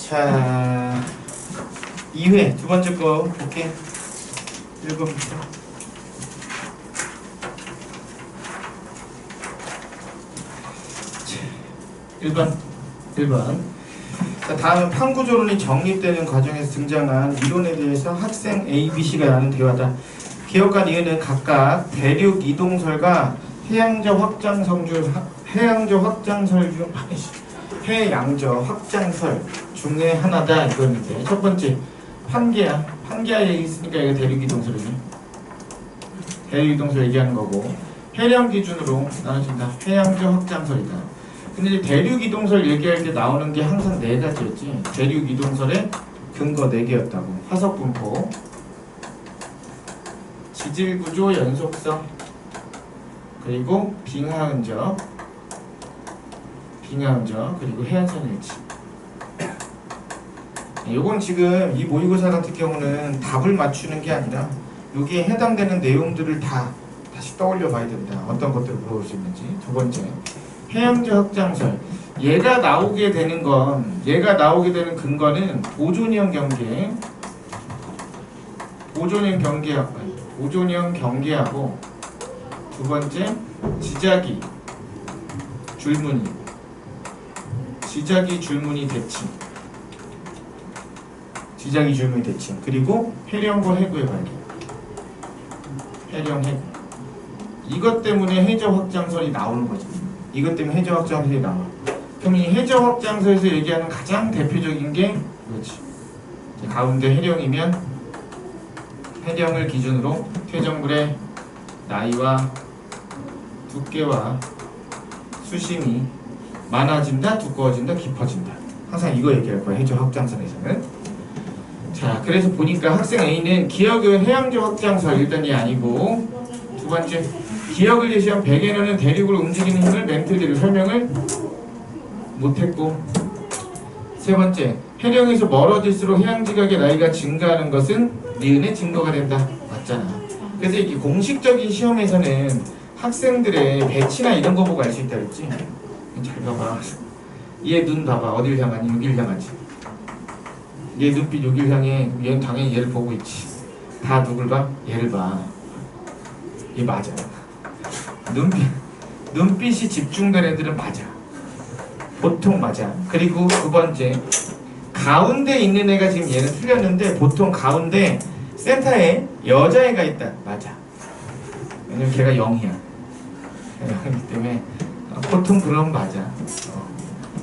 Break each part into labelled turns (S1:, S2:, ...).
S1: 자, 2회 두 번째 거 볼게. 읽어봅시다. 자, 1번. 자, 다음은 판구조론이 정립되는 과정에서 등장한 이론에 대해서 학생 A, B, C가 나눈 대화다. 기억과 니은은 각각 대륙 이동설과 해양저 확장설 중에 하나다 이거였는데, 첫 번째 판기야 얘기 있으니까 이거 대륙 이동설이네. 대륙 이동설 얘기하는 거고, 해령 기준으로 나눠진다. 해양저 확장설이다. 근데 이제 대륙 이동설 얘기할 때 나오는 게 항상 네 가지였지. 대륙 이동설의 근거 4개였다고. 화석 분포, 지질 구조 연속성, 그리고 빙하 흔적, 그리고 해안선 일치. 요건 지금 이 모의고사 같은 경우는 답을 맞추는 게 아니라 여기에 해당되는 내용들을 다 다시 떠올려 봐야 된다. 어떤 것들을 물어볼 수 있는지. 두 번째, 해양저 확장설. 얘가 나오게 되는 근거는 보존형 경계하고, 두 번째, 지자기 줄무늬 대칭, 그리고 해령과 해구의 발견. 해령, 해구. 이것 때문에 해저 확장설이 나오는 거지. 이것 때문에 해저 확장설이 나와. 그럼 이 해저 확장설에서 얘기하는 가장 대표적인 게 그렇지. 가운데 해령이면 해령을 기준으로 퇴적물의 나이와 두께와 수심이 많아진다, 두꺼워진다, 깊어진다. 항상 이거 얘기할 거야, 해저 확장설에서는. 자, 그래서 보니까 학생 A는 기억은 해양저 확장설, 일단 이 아니고, 두 번째, 기억을 제시한 백에너는 대륙을 움직이는 힘을 멘트대로 설명을 못했고, 세 번째, 해령에서 멀어질수록 해양지각의 나이가 증가하는 것은 니은의 증거가 된다. 맞잖아. 그래서 이렇게 공식적인 시험에서는 학생들의 배치나 이런 거 보고 알 수 있다 그랬지? 잘 봐봐. 얘 눈 봐봐. 어딜 향하니? 여길 향하지. 얘 눈빛 여길 향해. 얘는 당연히 얘를 보고 있지. 다 누굴 봐? 얘를 봐. 얘 맞아. 눈빛이 집중된 애들은 맞아. 보통 맞아. 그리고 두 번째, 가운데 있는 애가 지금 얘는 틀렸는데, 보통 가운데 센터에 여자애가 있다. 맞아. 왜냐면 걔가 0이야. 0이기 때문에 보통 그럼 맞아.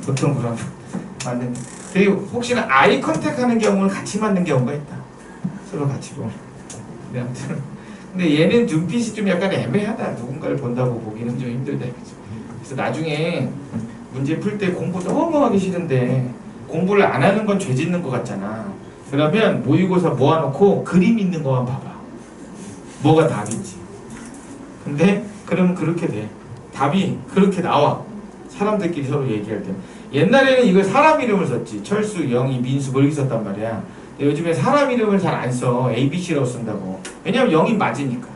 S1: 보통 그럼 맞는. 그리고 혹시나 아이 컨택 하는 경우는 같이 맞는 경우가 있다. 서로 같이 보면. 네, 아무튼. 근데 얘는 눈빛이 좀 약간 애매하다. 누군가를 본다고 보기는 좀 힘들다. 그래서 나중에 문제 풀 때 공부 너무 하기 싫은데 공부를 안 하는 건 죄 짓는 것 같잖아. 그러면 모의고사 모아놓고 그림 있는 거만 봐봐. 뭐가 답인지. 근데 그러면 그렇게 돼. 답이 그렇게 나와. 사람들끼리 서로 얘기할 때. 옛날에는 이걸 사람 이름을 썼지. 철수, 영희, 민수 뭐 이렇게 썼단 말이야. 근데 요즘에 사람 이름을 잘 안 써. ABC라고 쓴다고. 왜냐면 영희 맞으니까.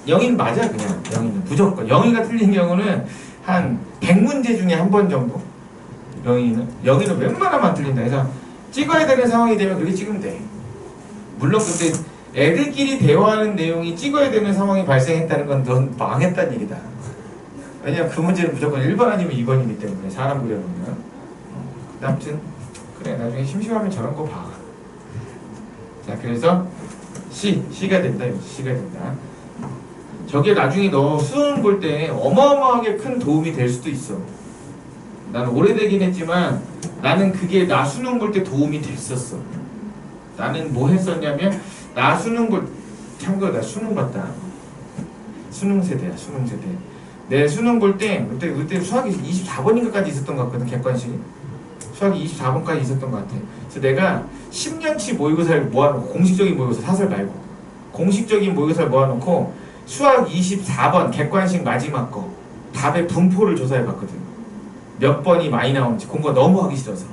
S1: 영희는 맞아 그냥. 영희는 무조건. 영희가 틀린 경우는 한 100문제 중에 한 번 정도. 영희는 웬만하면 틀린다. 그래서 찍어야 되는 상황이 되면 그렇게 찍으면 돼. 물론 근데 애들끼리 대화하는 내용이 찍어야 되는 상황이 발생했다는 건 넌 망했다는 얘기다. 왜냐면 그 문제는 무조건 1번 아니면 2번이기 때문에 사람 그려놓으면. 아무튼 그래, 나중에 심심하면 저런 거 봐. 자, 그래서 C가 된다. C가 된다. 저게 나중에 너 수능 볼 때 어마어마하게 큰 도움이 될 수도 있어. 나는 오래되긴 했지만 나는 그게 나 수능 볼 때 도움이 됐었어. 나는 뭐 했었냐면 나 참고로 나 수능 봤다. 수능 세대야. 내 수능 볼 때 그때 수학이 24번인가까지 있었던 것 같거든. 객관식이. 수학이 24번까지 있었던 것 같아. 그래서 내가 10년치 모의고사를 모아놓고, 공식적인 모의고사, 사설 말고 공식적인 모의고사를 모아놓고 수학 24번 객관식 마지막 거 답의 분포를 조사해봤거든. 몇 번이 많이 나오는지. 공부가 너무 하기 싫어서.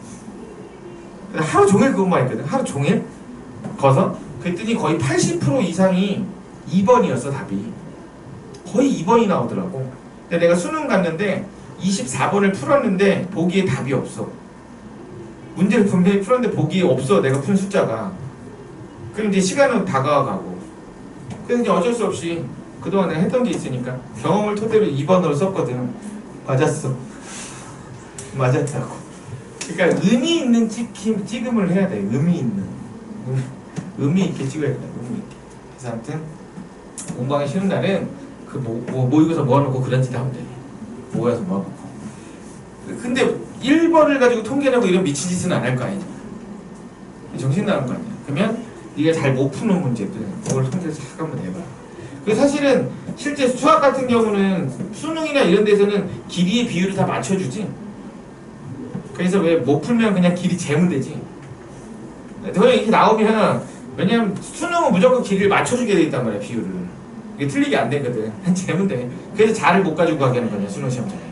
S1: 하루 종일 그것만 했거든. 하루 종일 거서. 그랬더니 거의 80% 이상이 2번이었어 답이. 거의 2번이 나오더라고. 근데 내가 수능 갔는데 24번을 풀었는데 보기에 답이 없어. 문제를 분명히 풀었는데 보기에 없어. 내가 푼 숫자가. 그럼 이제 시간은 다가와가고. 그래서 이제 어쩔 수 없이 그동안 내가 했던 게 있으니까 경험을 토대로 2번으로 썼거든. 맞았어. 맞았다고. 그러니까 의미 있는 찍음을 해야 돼. 의미 있는. 의미 있게 찍어야 된다. 의미 있게. 그래서 아무튼 공부하기 쉬운 날은 그 모의고사 모아놓고 그런 짓 하면 돼. 모아서 모아놓고. 근데 1번을 가지고 통계내고 이런 미친 짓은 안 할 거 아니야. 정신 나간 거 아니야. 그러면 네가 잘 못 푸는 문제들 그걸 통계를 싹 한번 해봐. 그 사실은 실제 수학 같은 경우는 수능이나 이런 데서는 길이의 비율을 다 맞춰주지. 그래서 왜 못 풀면 그냥 길이 재면 되지. 더 이렇게 나오면 왜냐면 수능은 무조건 길이를 맞춰주게 돼 있단 말이야. 비율을. 이게 틀리게 안 되거든. 재면 돼. 그래서 자를 못 가지고 가게 하는 거냐 수능 시험장에.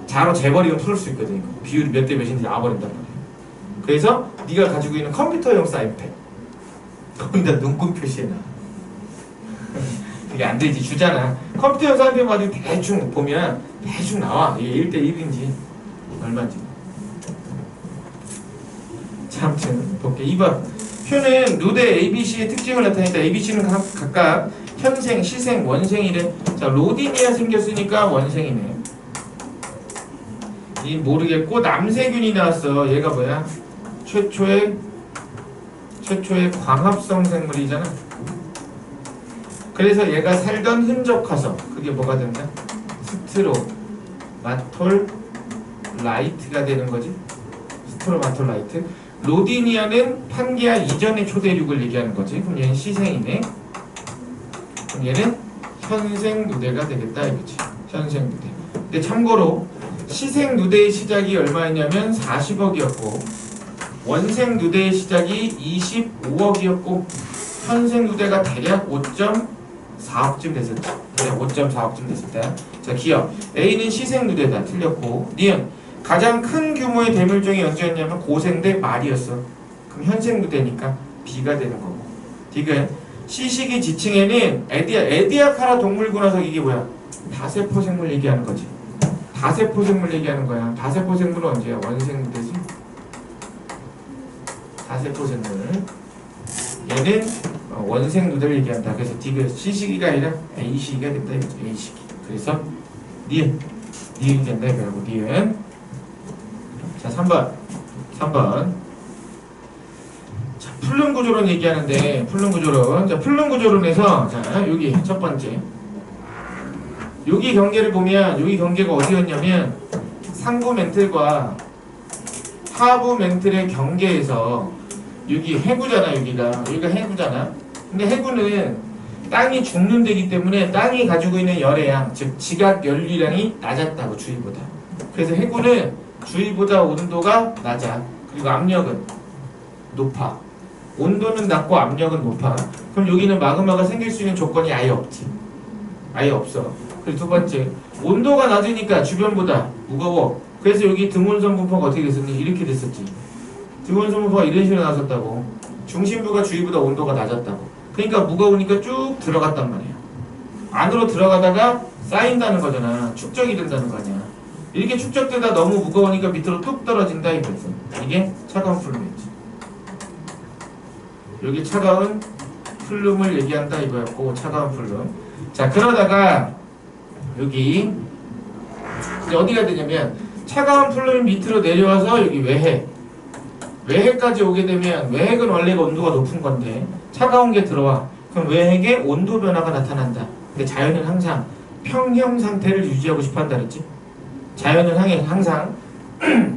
S1: 자로 재버리면 풀을 수 있거든. 비율이 몇 대 몇인지 나와버린단 말이야. 그래서 네가 가지고 있는 컴퓨터용 사인펜 거기다 눈금 표시해놔. 그게 안 되지. 주잖아. 컴퓨터용 사인펜 가지고 대충 보면 대충 나와. 이게 1대 1인지 얼마인지. 자, 아무튼 볼게. 2번 표는 루데 ABC의 특징을 나타낸다. ABC는 각각 현생, 시생, 원생이래. 자, 로디니아 생겼으니까 원생이네. 이 모르겠고 남세균이 나왔어. 얘가 뭐야? 최초의 광합성 생물이잖아. 그래서 얘가 살던 흔적 화석, 그게 뭐가 된다? 스트로마톨라이트가 되는 거지. 스트로마톨라이트. 로디니아는 판게아 이전의 초대륙을 얘기하는 거지. 그럼 얘는 시생이네. 그럼 얘는 현생 누대가 되겠다 이거지. 현생 누대. 근데 참고로 시생 누대의 시작이 얼마였냐면 40억이었고 원생 누대의 시작이 25억이었고 현생 누대가 대략 5.4억쯤 됐을 때. 대략 5.4억쯤 됐을 때. 자, 기억. A는 시생 누대다. 틀렸고. 니은 가장 큰 규모의 대물종이 언제였냐면 고생대 말이었어. 그럼 현생 누대니까 B가 되는 거고. 디귿 시식이 지층에는 에디아카라 동물군화석 이게 뭐야? 다세포 생물 얘기하는 거지. 다세포 생물 얘기하는 거야. 다세포 생물은 언제야? 원생 누대지. 다세포 생물. 얘는 원생 누대를 얘기한다. 그래서 디귿 C시기가 아니라 A시기가 된다. A시기. 그래서 니은이 된다. 그리고 니은. 자, 3번. 자, 풀름 구조론 얘기하는데, 풀름 구조론. 자, 풀름 구조론에서, 자, 여기 첫 번째. 여기 경계를 보면, 여기 경계가 어디였냐면, 상부 멘틀과 하부 멘틀의 경계에서, 여기 해구잖아, 여기가 해구잖아. 근데 해구는 땅이 죽는 데기 때문에 땅이 가지고 있는 열의 양, 즉, 지각 연료량이 낮았다고, 주위보다. 그래서 해구는 주위보다 온도가 낮아. 그리고 압력은 높아. 온도는 낮고 압력은 높아. 그럼 여기는 마그마가 생길 수 있는 조건이 아예 없지. 아예 없어. 그리고 두 번째, 온도가 낮으니까 주변보다 무거워. 그래서 여기 등온선 분포가 어떻게 됐었니? 이렇게 됐었지. 등온선 분포가 이런 식으로 나왔었다고. 중심부가 주위보다 온도가 낮았다고. 그러니까 무거우니까 쭉 들어갔단 말이야. 안으로 들어가다가 쌓인다는 거잖아. 축적이 된다는 거 아니야. 이렇게 축적되다 너무 무거우니까 밑으로 뚝 떨어진다 이거지. 이게 차가운 플룸이지. 여기 차가운 플룸을 얘기한다 이거였고, 차가운 플룸. 자, 그러다가 여기 이제 어디가 되냐면 차가운 플룸이 밑으로 내려와서 여기 외핵까지 오게 되면, 외핵은 원래 온도가 높은 건데 차가운 게 들어와. 그럼 외핵에 온도 변화가 나타난다. 근데 자연은 항상 평형 상태를 유지하고 싶어 한다 그랬지. 자연은 항상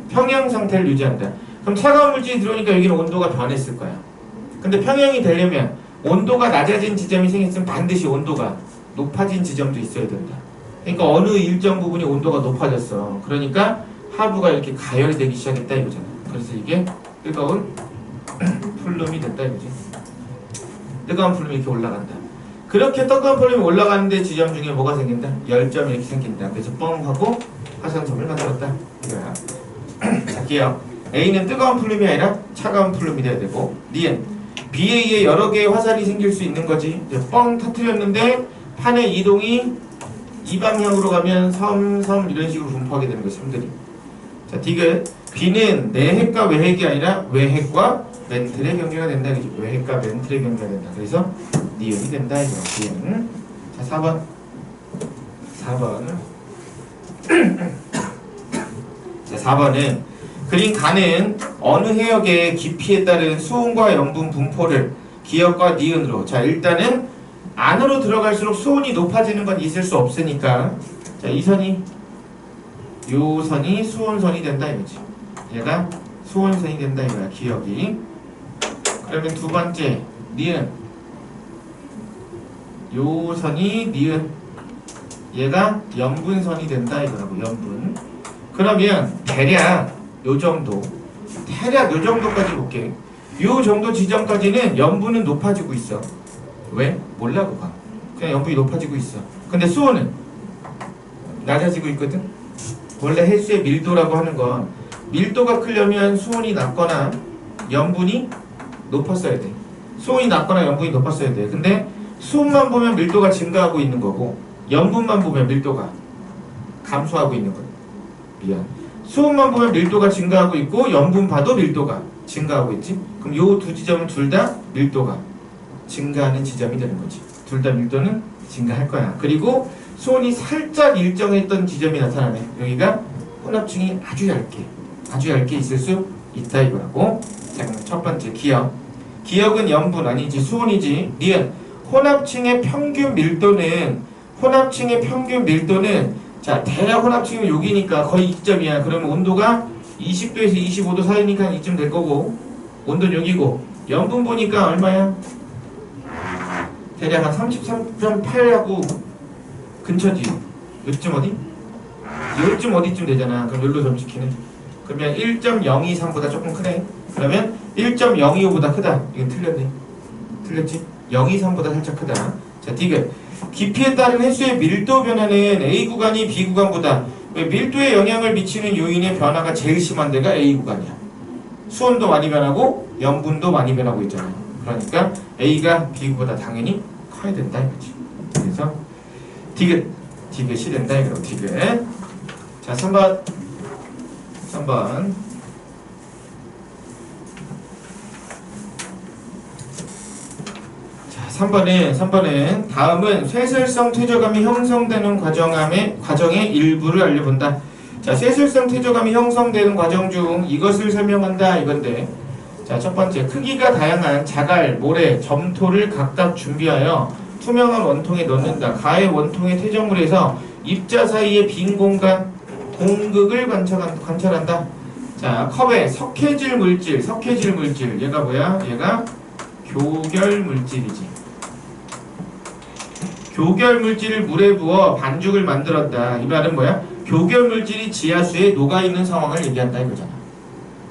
S1: 평형 상태를 유지한다. 그럼 차가운 물질이 들어오니까 여기는 온도가 변했을 거야. 근데 평형이 되려면 온도가 낮아진 지점이 생겼으면 반드시 온도가 높아진 지점도 있어야 된다. 그러니까 어느 일정 부분이 온도가 높아졌어. 그러니까 하부가 이렇게 가열되기 시작했다 이거잖아. 그래서 이게 뜨거운 플룸이 됐다 이거지. 뜨거운 플룸이 이렇게 올라간다. 그렇게 뜨거운 플룸이 올라가는데 지점 중에 뭐가 생긴다? 열점이 이렇게 생긴다. 그래서 뻥 하고 화산섬을 만들었다 이거야. 자, 기억. A는 뜨거운 플룸이 아니라 차가운 플룸이 돼야 되고, 니은 BA에 여러 개의 화산이 생길 수 있는 거지. 이제 뻥 터뜨렸는데 판의 이동이 이 방향으로 가면 섬 이런 식으로 분포하게 되는 거지, 섬들이. 자, 디귿 B는 내핵과 외핵이 아니라 외핵과 멘틀의 경계가 된다. 그죠? 외핵과 멘틀의 경계가 된다. 그래서 니은이 된다. 이거 니은. 자, 4번. 4번. 자, 4번은 그린 가는 어느 해역의 깊이에 따른 수온과 염분 분포를 기역과 니은으로. 자, 일단은 안으로 들어갈수록 수온이 높아지는 건 있을 수 없으니까. 자, 이 선이 요 선이 수온선이 된다 이거지. 얘가 수온선이 된다 이거야. 기역이. 그러면 두 번째 니은. 요 선이 니은. 얘가 염분선이 된다 이거라고. 염분. 그러면 대략 요 정도. 대략 요 정도까지 볼게. 요 정도 지점까지는 염분은 높아지고 있어. 왜? 몰라 그거. 그냥 염분이 높아지고 있어. 근데 수온은 낮아지고 있거든. 원래 해수의 밀도라고 하는 건 밀도가 크려면 수온이 낮거나 염분이 높았어야 돼. 수온이 낮거나 염분이 높았어야 돼. 근데 수온만 보면 밀도가 증가하고 있는 거고 염분만 보면 밀도가 감소하고 있는 거야. 미안. 수온만 보면 밀도가 증가하고 있고 염분 봐도 밀도가 증가하고 있지. 그럼 요 두 지점은 둘 다 밀도가 증가하는 지점이 되는 거지. 둘 다 밀도는 증가할 거야. 그리고 수온이 살짝 일정했던 지점이 나타나네. 여기가 혼합층이 아주 얇게 있을 수 있다 이거라고. 자, 그럼 첫 번째 기역. 기역은 염분 아니지 수온이지. 니은 혼합층의 평균 밀도는 자, 대략 혼합층이면 여기니까 거의 이점이야. 그러면 온도가 20도에서 25도 사이니까 이쯤 될 거고 온도는 여기고 염분 보니까 얼마야? 대략 한 33.8하고 근처지. 요쯤 어디? 요쯤 어디쯤 되잖아. 그럼 여기로 점찍히네. 그러면 1.023보다 조금 크네. 그러면 1.025보다 크다. 이건 틀렸네. 틀렸지? 023보다 살짝 크다. 자, 디귿. 깊이에 따른 해수의 밀도 변화는 A 구간이 B 구간보다 밀도에 영향을 미치는 요인의 변화가 제일 심한 데가 A 구간이야. 수온도 많이 변하고 염분도 많이 변하고 있잖아. 그러니까 A가 B보다 당연히 커야 된다 이거지. 그래서 디귿이 된다 이거로 디귿. 자, 3번. 자, 3번은 다음은 쇠설성 퇴적암이 형성되는 과정의 일부를 알려본다. 자, 쇠설성 퇴적암이 형성되는 과정 중 이것을 설명한다 이건데. 자, 첫 번째 크기가 다양한 자갈, 모래, 점토를 각각 준비하여 투명한 원통에 넣는다. 가의 원통의 퇴적물에서 입자 사이의 빈 공간, 공극을 관찰한다. 자, 컵에 석회질 물질. 얘가 뭐야? 얘가 교결 물질이지. 교결 물질을 물에 부어 반죽을 만들었다. 이 말은 뭐야? 교결 물질이 지하수에 녹아있는 상황을 얘기한다 이거잖아.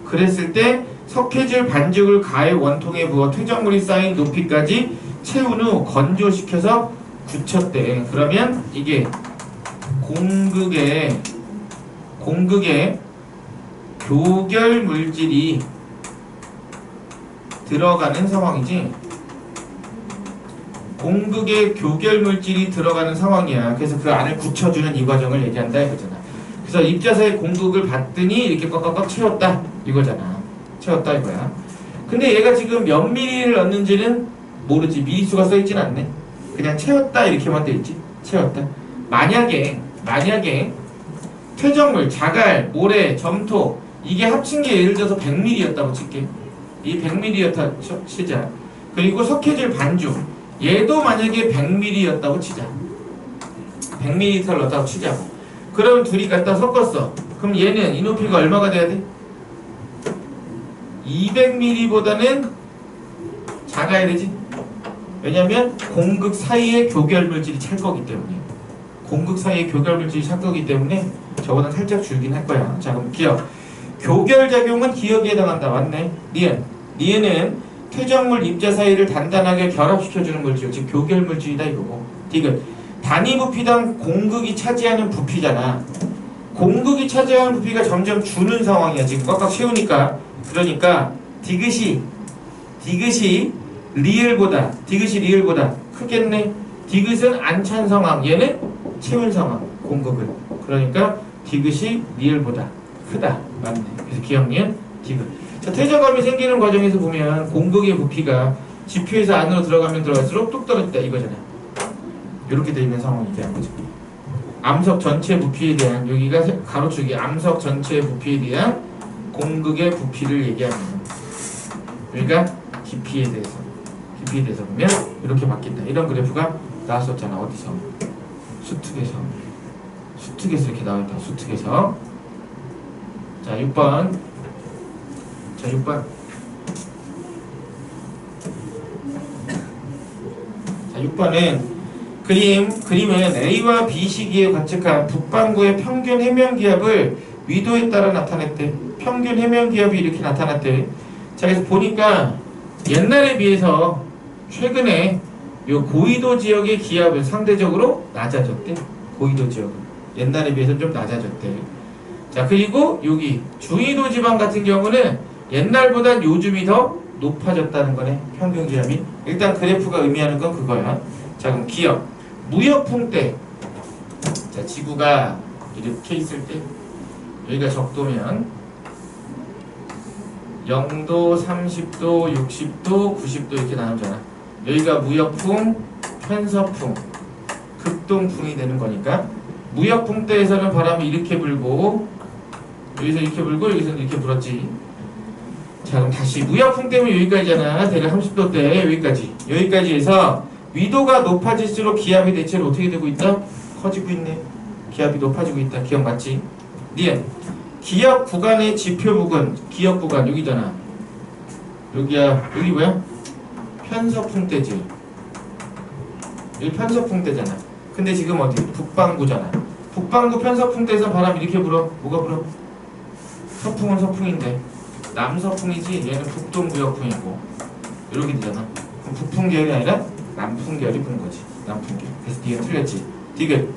S1: 그랬을 때 석회질 반죽을 가의 원통에 부어 퇴적물이 쌓인 높이까지 채운 후 건조시켜서 굳혔대. 그러면 이게 공극에 교결 물질이 들어가는 상황이지. 공극에 교결 물질이 들어가는 상황이야. 그래서 그 안을 굳혀주는 이 과정을 얘기한다 이거잖아. 그래서 입자사의 공극을 받더니 이렇게 꽉꽉꽉 채웠다 이거잖아. 채웠다 이거야. 근데 얘가 지금 몇 미리를 넣는지는 모르지. 미리수가 써있진 않네. 그냥 채웠다 이렇게만 돼있지. 채웠다. 만약에 퇴적물, 자갈, 모래, 점토 이게 합친 게 예를 들어서 100ml였다고 칠게. 이 100ml였다 치자. 그리고 석회질 반죽 얘도 만약에 100ml였다고 치자. 100ml를 넣었다고 치자고. 그럼 둘이 갖다 섞었어. 그럼 얘는 이 높이가 얼마가 돼야 돼? 200ml보다는 작아야 되지. 왜냐면 공극 사이에 교결 물질이 찰 거기 때문에. 공극 사이에 교결 물질이 찰 거기 때문에 저보다 살짝 줄긴 할 거야. 자, 그럼 기억. 교결 작용은 기역에 해당한다. 맞네. 니은은 퇴적물 입자 사이를 단단하게 결합시켜주는 물질, 즉 교결 물질이다 이거고. 디귿. 단위 부피당 공극이 차지하는 부피잖아. 공극이 차지하는 부피가 점점 주는 상황이야. 지금 꽉꽉 채우니까. 그러니까 디귿이 리을보다 크겠네. 디귿은 안 찬 상황, 얘는 채운 상황, 공극을. 그러니까 디귿이 리을보다 크다. 맞네. 그래서 기억, 니은, 디귿. 자, 퇴적감이 생기는 과정에서 보면 공극의 부피가 지표에서 안으로 들어가면 들어갈수록 뚝 떨어진다 이거잖아. 이렇게 되어 있는 상황이 되는 거죠. 암석 전체 부피에 대한, 여기가 가로축이 암석 전체 부피에 대한 공극의 부피를 얘기하는 거예요. 여기가 깊이에 대해서 보면 이렇게 바뀐다. 이런 그래프가 나왔었잖아. 어디서? 수특에서 이렇게 나와있다. 수특에서. 자, 6번. 자, 6번. 자, 6번은 그림은 A와 B 시기에 관측한 북반구의 평균 해면기압을 위도에 따라 나타냈대. 평균 해면기압이 이렇게 나타났대. 자, 그래서 보니까 옛날에 비해서 최근에 요 고위도 지역의 기압은 상대적으로 낮아졌대. 고위도 지역은 옛날에 비해서 좀 낮아졌대. 자, 그리고 여기 중위도 지방 같은 경우는 옛날보단 요즘이 더 높아졌다는 거네. 평균 기압이. 일단 그래프가 의미하는 건 그거야. 자, 그럼 기압 무역풍 때, 자, 지구가 이렇게 있을 때 여기가 적도면 0도, 30도, 60도, 90도 이렇게 나누잖아. 여기가 무역풍, 편서풍, 극동풍이 되는 거니까 무역풍 때에서는 바람이 이렇게 불고 여기서 이렇게 불고 여기서는 이렇게 불었지. 자, 그럼 다시 무역풍 때문에 여기까지잖아. 대략 30도 때 여기까지 해서 위도가 높아질수록 기압이 대체로 어떻게 되고 있다? 커지고 있네. 기압이 높아지고 있다. 기억 맞지? 니은 기압 구간의 지표 부근, 기압 구간 여기잖아. 여기야. 여기 뭐야? 편서풍 때지. 여기 편서풍 때잖아. 근데 지금 어디? 북반구잖아. 북반구 편서풍 때에서 바람 이렇게 불어. 뭐가 불어? 서풍은 서풍인데 남서풍이지. 얘는 북동무역풍이고 이렇게 되잖아. 그럼 북풍계열이 아니라 남풍계열이 부는 거지. 남풍계열. 그래서 니가 틀렸지. 디귿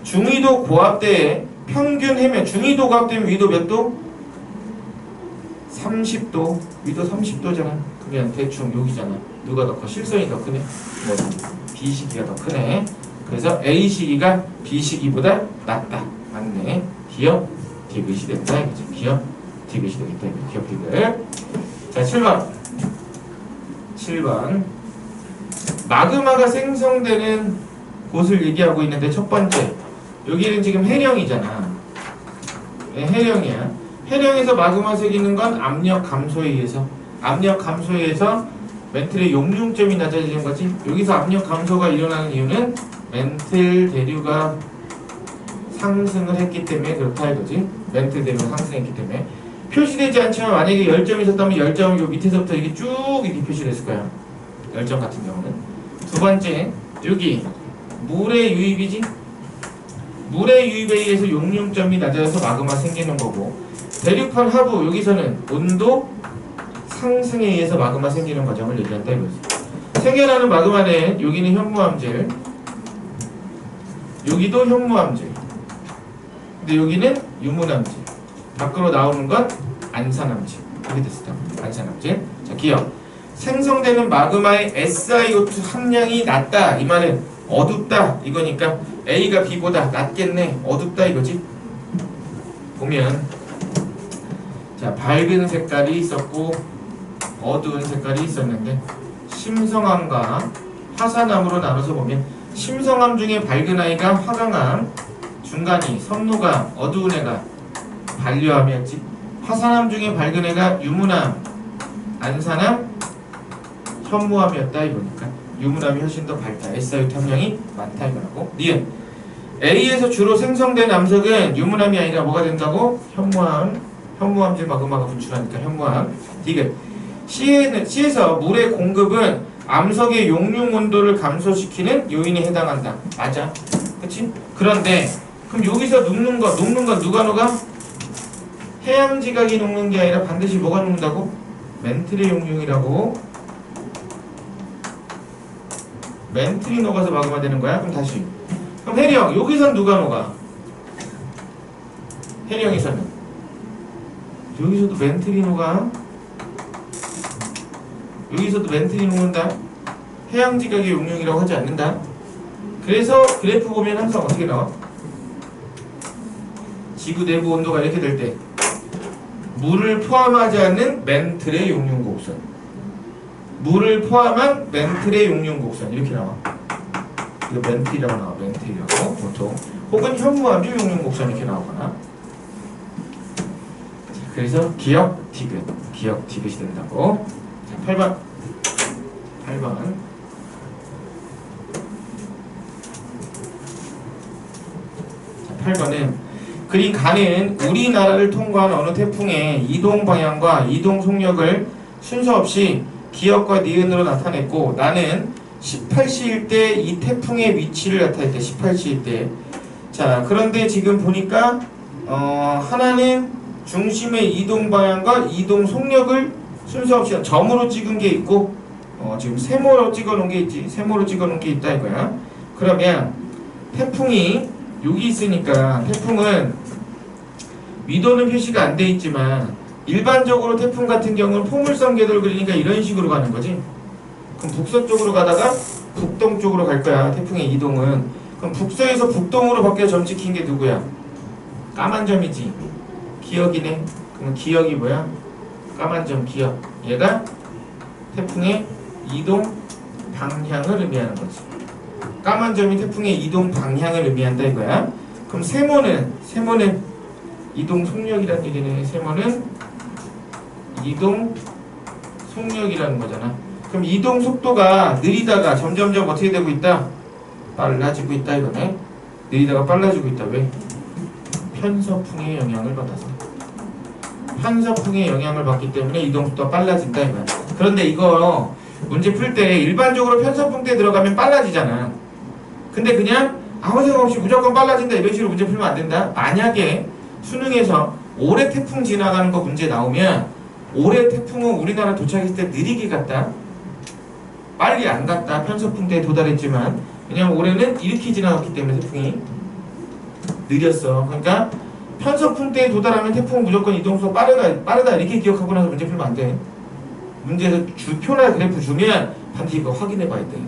S1: 중위도 고압대의 평균 해면, 중위도 고압되면 위도 몇 도? 30도. 위도 30도잖아. 그러면 대충 여기잖아. 누가 더 커? 실선이 더 크네. 뭐 B 시기가 더 크네. 그래서 A 시기가 B 시기보다 낮다. 맞네. 기억 디귿이 된다. 이거지. 기억 디귿이 되겠다. 기억 디귿. 자, 7번. 마그마가 생성되는 곳을 얘기하고 있는데 첫 번째. 여기는 지금 해령이잖아. 네, 해령이야. 해령에서 마그마 생기는 건 압력 감소에 의해서. 압력 감소에 의해서 멘틀의 용융점이 낮아지는 거지. 여기서 압력 감소가 일어나는 이유는 멘틀 대류가 상승을 했기 때문에 그렇다 이거지. 멘틀 대류가 상승했기 때문에. 표시되지 않지만 만약에 열점이 있었다면 열점을 요 밑에서부터 이렇게 쭉 이렇게 표시를 했을 거야. 열점 같은 경우는. 두 번째, 여기 물의 유입이지. 물의 유입에 의해서 용융점이 낮아져서 마그마 생기는 거고, 대륙판 하부 여기서는 온도 상승에 의해서 마그마 생기는 과정을 얘기한다 이거지. 생겨나는 마그마는 여기는 현무암질, 여기도 현무암질, 근데 여기는 유문암질, 밖으로 나오는 건 안산암질. 이렇게 됐을 때 안산암질. 자, 기억 생성되는 마그마의 SiO2 함량이 낮다. 이 말은 어둡다 이거니까 A가 B보다 낮겠네. 어둡다 이거지. 보면 자, 밝은 색깔이 있었고 어두운 색깔이 있었는데 심성암과 화산암으로 나눠서 보면 심성암 중에 밝은 아이가 화강암, 중간이 선무암, 어두운 애가 반려암이었지. 화산암 중에 밝은 애가 유문암, 안산암, 현무암이었다 이거니까 유문암이 훨씬 더 밝다. SiO2 함량이 많다 이거라고. 니은 A에서 주로 생성된 암석은 유문암이 아니라 뭐가 된다고? 현무암, 현무암질 마그마가 분출하니까 현무암. 디귿 C에서 물의 공급은 암석의 용융 온도를 감소시키는 요인에 해당한다. 맞아. 그치? 그런데 그럼 여기서 녹는 건 누가 녹아? 해양지각이 녹는 게 아니라 반드시 뭐가 녹는다고? 멘틀의 용융이라고. 멘틀이 녹아서 마그마 되는 거야? 그럼 다시. 그럼 해령, 여기선 누가 녹아? 해령에서는. 여기서도 멘틀이 녹아. 여기서도 멘틀이 녹는다. 해양지각의 용융이라고 하지 않는다. 그래서 그래프 보면 항상 어떻게 나와? 지구 내부 온도가 이렇게 될 때 물을 포함하지 않는 멘틀의 용융 곡선. 물을 포함한 멘틀의 용융 곡선 이렇게 나와. 이거 멘틀이라고 나와. 멘틀이라고 보통. 혹은 현무암류 용융 곡선 이렇게 나오거나. 그래서 기역 디귿, 기역 디귿이 된다고. 자, 8번. 8번. 자, 8번은 그리 가는 우리나라를 통과한 어느 태풍의 이동 방향과 이동 속력을 순서 없이 기역과 니은으로 나타냈고 나는 18시일 때 이 태풍의 위치를 나타냈대. 18시일 때. 자, 그런데 지금 보니까 하나는 중심의 이동 방향과 이동 속력을 순서 없이 점으로 찍은 게 있고 지금 세모로 찍어 놓은 게 있지. 세모로 찍어 놓은 게 있다 이거야. 그러면 태풍이 여기 있으니까 태풍은 위도는 표시가 안 돼 있지만 일반적으로 태풍 같은 경우는 포물선 궤도를 그리니까 이런 식으로 가는 거지. 그럼 북서쪽으로 가다가 북동쪽으로 갈 거야. 태풍의 이동은. 그럼 북서에서 북동으로 바뀌어 점 찍힌 게 누구야? 까만 점이지. 기역이네. 그럼 기역이 뭐야? 까만 점 기역. 얘가 태풍의 이동 방향을 의미하는 거지. 까만 점이 태풍의 이동 방향을 의미한다 이거야. 그럼 세모는 이동 속력이라는 얘기네. 세모는 이동 속력이라는 거잖아. 그럼 이동 속도가 느리다가 점점점 어떻게 되고 있다? 빨라지고 있다 이거네. 느리다가 빨라지고 있다. 왜? 편서풍의 영향을 받아서. 편서풍의 영향을 받기 때문에 이동 속도가 빨라진다 이거야. 그런데 이거 문제 풀 때 일반적으로 편서풍 때 들어가면 빨라지잖아. 근데 그냥 아무 생각 없이 무조건 빨라진다 이런 식으로 문제 풀면 안 된다. 만약에 수능에서 올해 태풍 지나가는 거 문제 나오면 올해 태풍은 우리나라 도착했을 때 느리게 갔다. 빨리 안 갔다. 편서풍 때에 도달했지만 왜냐면 올해는 이렇게 지나갔기 때문에 태풍이 느렸어. 그러니까 편서풍 때에 도달하면 태풍은 무조건 이동속 빠르다 이렇게 기억하고 나서 문제 풀면 안 돼. 문제에서 주표나 그래프 주면 반드시 이거 확인해 봐야 돼.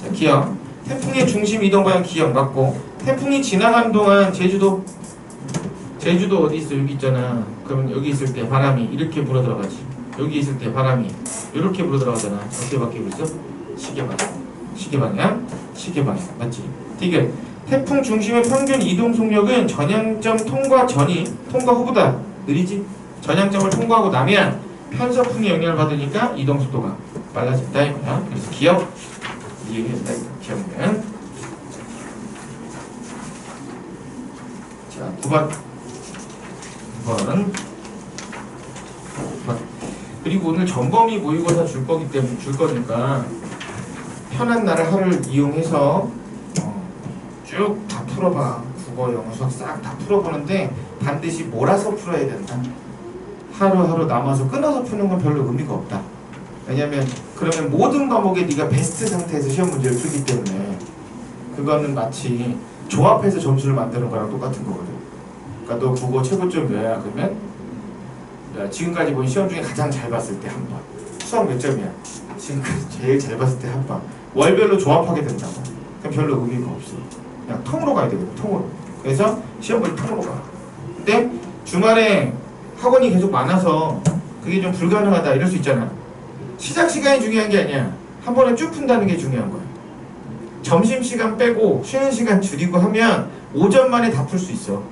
S1: 자, 기억. 태풍의 중심 이동 방향 기억 맞고 태풍이 지나가는 동안 제주도 어디 있어? 여기 있잖아. 그럼 여기 있을 때 바람이 이렇게 불어 들어가지. 여기 있을 때 바람이 이렇게 불어 들어가잖아. 어떻게 바뀌고 있어? 시계방향 맞지? 디귿. 태풍 중심의 평균 이동 속력은 전향점 통과 후보다 느리지? 전향점을 통과하고 나면 편서풍의 영향을 받으니까 이동 속도가 빨라진다 이거야. 그래서 기억 이 얘기했다 이거. 기억은. 자, 9번. 그리고 오늘 전범위 모의고사 줄 거니까 편한 날을 하루를 이용해서 쭉 다 풀어봐. 국어, 영어, 수학 싹 다 풀어보는데 반드시 몰아서 풀어야 된다. 하루하루 남아서 끊어서 푸는 건 별로 의미가 없다. 왜냐면 그러면 모든 과목에 네가 베스트 상태에서 시험 문제를 풀기 때문에 그거는 마치 조합해서 점수를 만드는 거랑 똑같은 거거든. 그러니까 너 국어 최고점 몇이야? 그러면 지금까지 본 시험 중에 가장 잘 봤을 때 한 번. 수학 몇 점이야? 지금까지 제일 잘 봤을 때 한 번. 월별로 조합하게 된다고. 그럼 별로 의미가 없어. 그냥 통으로 가야 되거든. 통으로. 그래서 시험 볼 때 통으로 가. 근데 주말에 학원이 계속 많아서 그게 좀 불가능하다 이럴 수 있잖아. 시작 시간이 중요한 게 아니야. 한 번에 쭉 푼다는 게 중요한 거야. 점심시간 빼고 쉬는 시간 줄이고 하면 오전 만에 다 풀 수 있어.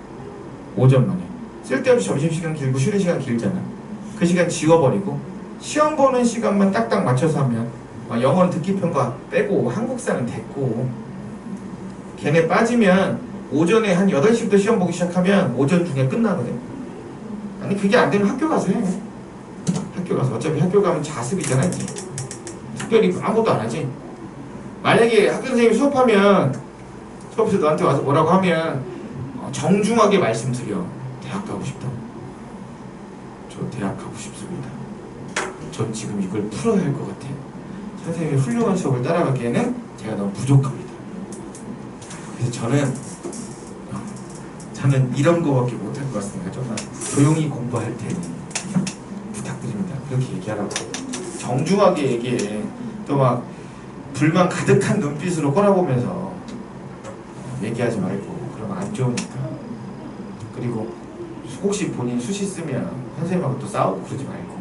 S1: 오전 만에. 쓸데없이 점심시간 길고 쉬는 시간 길잖아. 그 시간 지워버리고 시험 보는 시간만 딱딱 맞춰서 하면 영어는 듣기평가 빼고 한국사는 됐고 걔네 빠지면 오전에 한 8시부터 시험 보기 시작하면 오전 중에 끝나거든. 아니 그게 안 되면 학교 가서 해. 학교 가서. 어차피 학교 가면 자습이잖아 이제. 특별히 아무것도 안 하지. 만약에 학교 선생님이 수업에서 너한테 와서 뭐라고 하면 정중하게 말씀드려. 대학 가고 싶다고. 저 대학 가고 싶습니다. 전 지금 이걸 풀어야 할 것 같아요. 선생님의 훌륭한 수업을 따라가기에는 제가 너무 부족합니다. 그래서 저는 이런 거밖에 못할 것 같습니다. 좀만 조용히 공부할 테니 부탁드립니다. 그렇게 얘기하라고. 정중하게 얘기해. 또 막 불만 가득한 눈빛으로 꼬라보면서 얘기하지 말고 그러면 안 좋으니까. 그리고 혹시 본인 수시 쓰면 선생님하고 또 싸우고 그러지 말고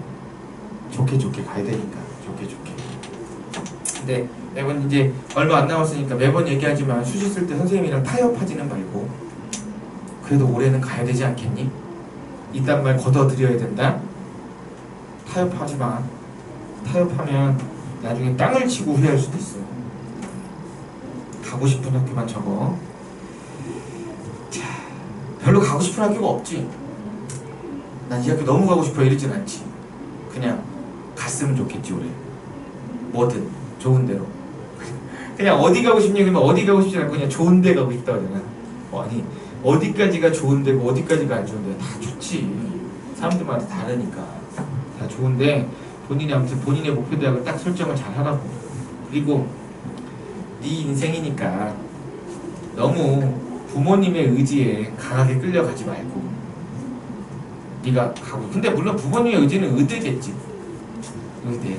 S1: 좋게 가야 되니까 좋게. 근데 매번 이제 얼마 안 남았으니까 매번 얘기하지만 수시 쓸 때 선생님이랑 타협하지는 말고 그래도 올해는 가야 되지 않겠니? 이딴 말 걷어들여야 된다. 타협하지 마. 타협하면 나중에 땅을 치고 후회할 수도 있어. 가고 싶은 학교만 적어. 자, 별로 가고 싶은 학교가 없지. 난 이 학교 너무 가고 싶어 이러진 않지. 그냥 갔으면 좋겠지 올해. 뭐든 좋은 데로. 그냥 어디 가고 싶니? 그러면 어디 가고 싶지 않고 그냥 좋은 데 가고 싶다고 하잖아. 아니 어디까지가 좋은 데고 어디까지가 안 좋은 데다 좋지. 사람들마다 다르니까 다 좋은데 본인이 아무튼 본인의 목표 대학을 딱 설정을 잘 하라고. 그리고 네 인생이니까 너무 부모님의 의지에 강하게 끌려가지 말고 네가 가고. 근데 물론 부모님의 의지는 의대겠지. 의대.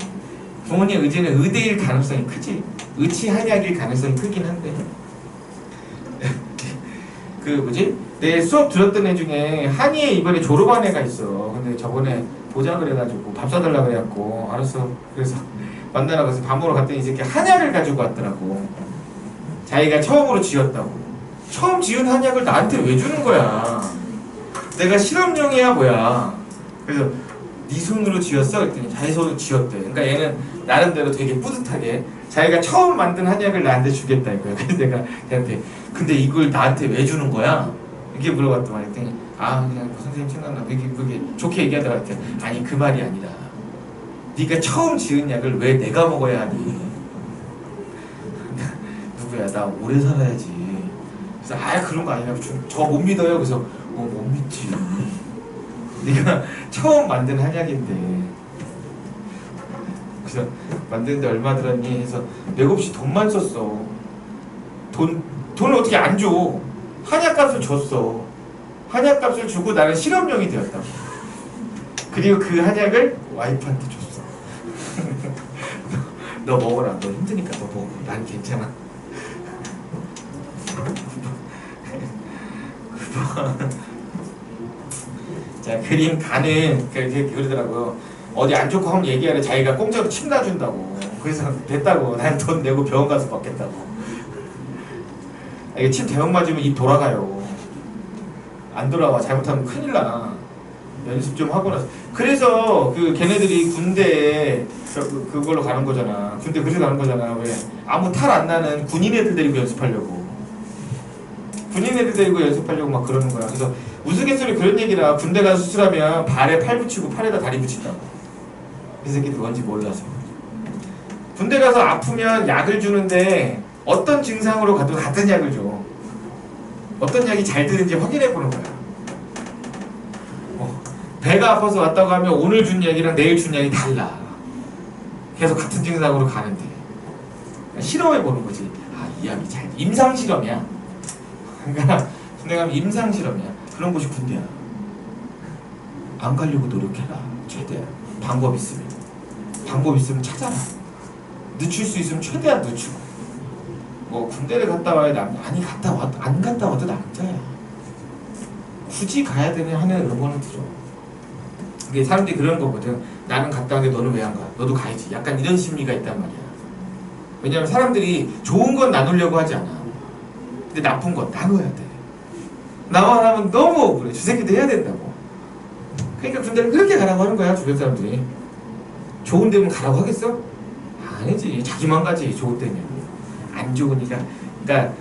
S1: 부모님의 의지는 의대일 가능성이 크지. 의치한약일 가능성이 크긴 한데 그 뭐지? 내 수업 들었던 애 중에 한의에 이번에 졸업한 애가 있어. 근데 저번에 보자 그래가지고 밥 사달라 그래갖고 알았어. 그래서 만나러 가서 밥 먹으러 갔더니 이 새끼 한약을 가지고 왔더라고. 자기가 처음으로 지었다고. 처음 지은 한약을 나한테 왜 주는 거야? 내가 실험용이야 뭐야? 그래서 네 손으로 지었어? 그랬더니 자기 손으로 지었대. 그러니까 얘는 나름대로 되게 뿌듯하게 자기가 처음 만든 한약을 나한테 주겠다 이거야. 그래서 내가 걔한테 근데 이걸 나한테 왜 주는 거야? 이렇게 물어봤더만 했더니 그냥 선생님 생각나. 그게 좋게 얘기하다가 했더니 아니 그 말이 아니라 네가 처음 지은 약을 왜 내가 먹어야 하니? 누구야 나 오래 살아야지. 그래서 그런 거 아니라 저 못 믿어요. 그래서 못 믿지. 네가 처음 만든 한약인데. 그래서 만드는데 얼마 들었니? 해서 맥없이 돈만 썼어. 돈을 어떻게 안 줘? 한약값을 줬어. 한약값을 주고 나는 실험용이 되었다고. 그리고 그 한약을 와이프한테 줬어. 너 먹어라. 너 힘드니까 너 먹어. 난 괜찮아. 자, 그림 가는 그러더라고요. 어디 안 좋고 하면 얘기하래. 자기가 공짜로 침 놔준다고. 그래서 됐다고. 난 돈 내고 병원 가서 먹겠다고. 이게 침 대박 맞으면 입 돌아가요. 안 돌아와. 잘못하면 큰일 나. 연습 좀 하고 나서. 그래서 그 걔네들이 군대에 그걸로 가는 거잖아. 군대 그래서 가는 거잖아. 왜? 아무 탈 안 나는 군인 애들 데리고 연습하려고. 군인 애들 데리고 연습하려고 막 그러는 거야. 그래서 우스갯소리 그런 얘기라. 군대 가서 수술하면 발에 팔 붙이고 팔에다 다리 붙인다고. 그 새끼들 뭔지 몰라서. 군대 가서 아프면 약을 주는데 어떤 증상으로 가도 같은 약을 줘. 어떤 약이 잘 드는지 확인해 보는 거야. 배가 아파서 왔다고 하면 오늘 준 약이랑 내일 준 약이 달라. 계속 같은 증상으로 가는데 실험해 보는 거지. 이 약이 잘 임상 실험이야. 그러니까 군대 가면 임상 실험이야. 그런 곳이 군대야. 안 가려고 노력해라. 최대한 방법 있으면 찾아라. 늦출 수 있으면 최대한 늦추고. 군대를 갔다 와야 남자. 아니 안 갔다 와도 남자야. 굳이 가야 되는 하는 의무는 들어. 이게 사람들이 그런 거거든. 나는 갔다 왔는데 너는 왜 안 가? 너도 가야지. 약간 이런 심리가 있단 말이야. 왜냐면 사람들이 좋은 건 나누려고 하지 않아. 근데 나쁜 건 나눠야 돼. 나만 하면 너무 억울해. 저 새끼도 해야 된다고. 그러니까 군대를 그렇게 가라고 하는 거야. 주변 사람들이. 좋은 데면 가라고 하겠어? 아니지. 자기만 가지. 좋은 데면. 안 좋으니까. 그러니까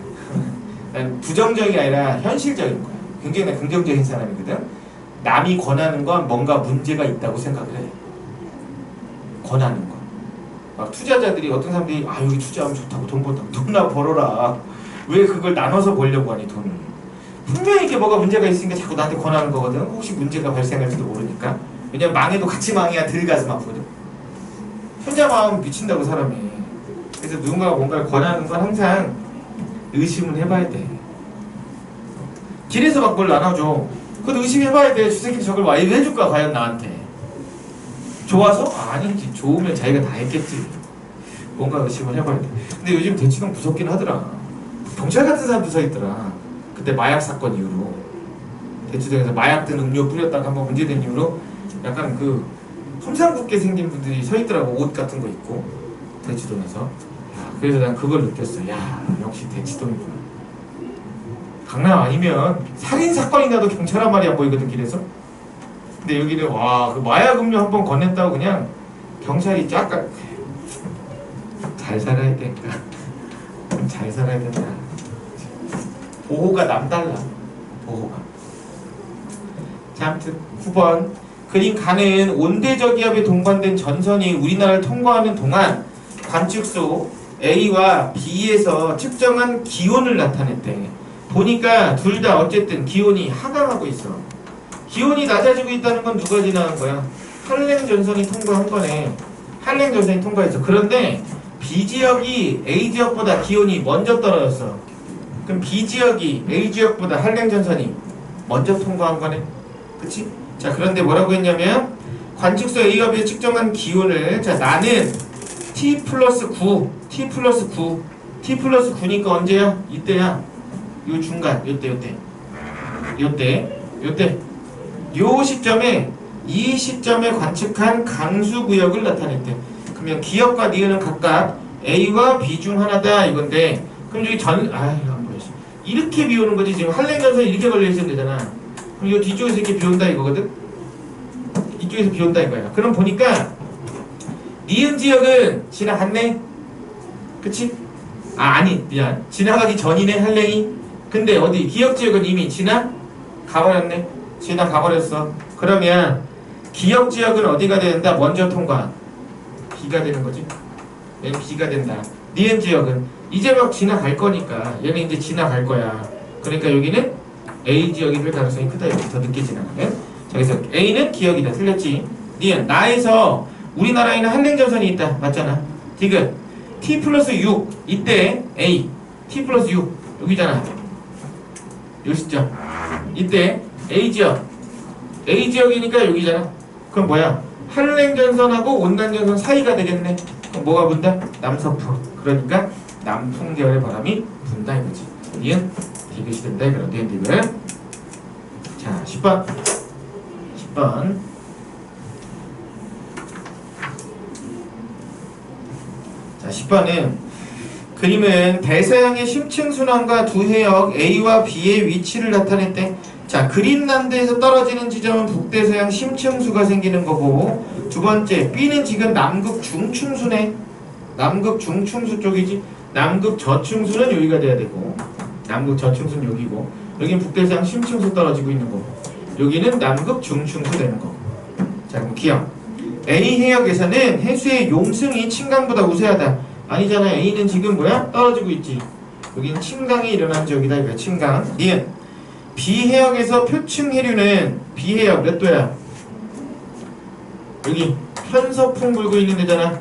S1: 부정적이 아니라 현실적인 거야. 굉장히 나 긍정적인 사람이거든. 남이 권하는 건 뭔가 문제가 있다고 생각을 해. 권하는 거. 막 투자자들이 어떤 사람들이 여기 투자하면 좋다고 돈 번다고. 돈나 벌어라. 왜 그걸 나눠서 벌려고 하니 돈을. 분명히 이게 뭐가 문제가 있으니까 자꾸 나한테 권하는 거거든. 혹시 문제가 발생할지도 모르니까. 왜냐면 망해도 같이 망해야 들 가슴 아프거든. 혼자 마음 미친다고 사람이. 그래서 누군가가 뭔가를 권하는 건 항상 의심은 해봐야 돼. 길에서 막 뭘 나눠줘. 그것도 의심해봐야 돼. 저 새끼 저걸 왜 해줄까 과연 나한테. 좋아서? 아니지. 좋으면 자기가 다 했겠지. 뭔가 의심을 해봐야 돼. 근데 요즘 대치동 무섭긴 하더라. 경찰 같은 사람도 서 있더라. 그때 마약 사건 이후로. 대치동에서 마약 든 음료 뿌렸다가 한번 문제된 이후로 약간 그 험상궂게 생긴 분들이 서 있더라고. 옷 같은 거 입고 대치동에서. 야, 그래서 난 그걸 느꼈어. 야, 역시 대치동이구나. 강남 아니면 살인 사건이 나도 경찰 한 마리 안 보이거든 길에서. 근데 여기는 와, 그 마약 음료 한번 건넸다고 그냥 경찰이 쫙 잘 살아야 된다. 잘 살아야 된다. 보호가 남달라. 보호가. 자, 아무튼 9번 그림 가는 온대저기압에 동반된 전선이 우리나라를 통과하는 동안 관측소 A와 B에서 측정한 기온을 나타냈대. 보니까 둘 다 어쨌든 기온이 하강하고 있어. 기온이 낮아지고 있다는 건 누가 지나간 거야? 한랭 전선이 통과한 거네. 한랭 전선이 통과했어. 그런데 B지역이 A지역보다 기온이 먼저 떨어졌어. 그럼 B지역이 A지역보다 한랭 전선이 먼저 통과한 거네. 그치? 자, 그런데 뭐라고 했냐면 관측소 A와 B에 측정한 기온을 자, 나는 T 플러스 9 T 플러스 9 T 플러스 9니까 언제야? 이때야. 요 중간 요때 요 시점에 이 시점에 관측한 강수구역을 나타냈대. 그러면 기역과 니은은 각각 A와 B 중 하나다 이건데, 그럼 여기 안 보여. 이렇게 비오는 거지. 지금 한랭전선이 이렇게 걸려 있으면 되잖아. 그럼 이 뒤쪽에서 이렇게 비온다 이거거든. 이쪽에서 비온다 이거야. 그럼 보니까 니은 지역은 지나갔네. 그치? 아니 미안, 지나가기 전이네 한랭이. 근데 어디 기역 지역은 이미 지나가버렸네. 지나가버렸어. 그러면 기역 지역은 어디가 된다? 먼저 통과. B가 되는 거지. 얘는 B가 된다. 니은 지역은 이제 막 지나갈 거니까 얘는 이제 지나갈 거야. 그러니까 여기는 A 지역이 될 가능성이 크다. 이렇게 더 늦게 지나가면. 자, 그래서 A는 기역이다. 틀렸지? 니은 나에서 우리나라에는 한랭전선이 있다. 맞잖아. 디귿 T 플러스 6 이때 A T 플러스 6 여기잖아. 요 시점 이때 A지역이니까 여기잖아. 그럼 뭐야? 한랭전선하고 온난전선 사이가 되겠네. 그럼 뭐가 분다? 남서풍. 그러니까 남풍계열의 바람이 분다 이거지. 니은 디귿이 된다 이거야. 니은 디귿. 자, 10번 자, 10번은 그림은 대서양의 심층순환과 두 해역 A와 B의 위치를 나타냈대. 자, 그린란드에서 떨어지는 지점은 북대서양 심층수가 생기는 거고, 두 번째 B는 지금 남극 중충수네. 남극 중충수 쪽이지. 남극 저충수는 여기가 돼야 되고, 남극 저충수는 여기고, 여기는 북대서양 심층수 떨어지고 있는 거고, 여기는 남극 중충수 되는 거고. 자, 그럼 기억. A 해역에서는 해수의 용승이 침강보다 우세하다. 아니잖아. A는 지금 뭐야? 떨어지고 있지. 여기는 침강이 일어난 지역이다. 이거야. 침강. 니은 B 해역에서 표층 해류는 B 해역 몇 도야? 여기 편서풍 불고 있는 데잖아.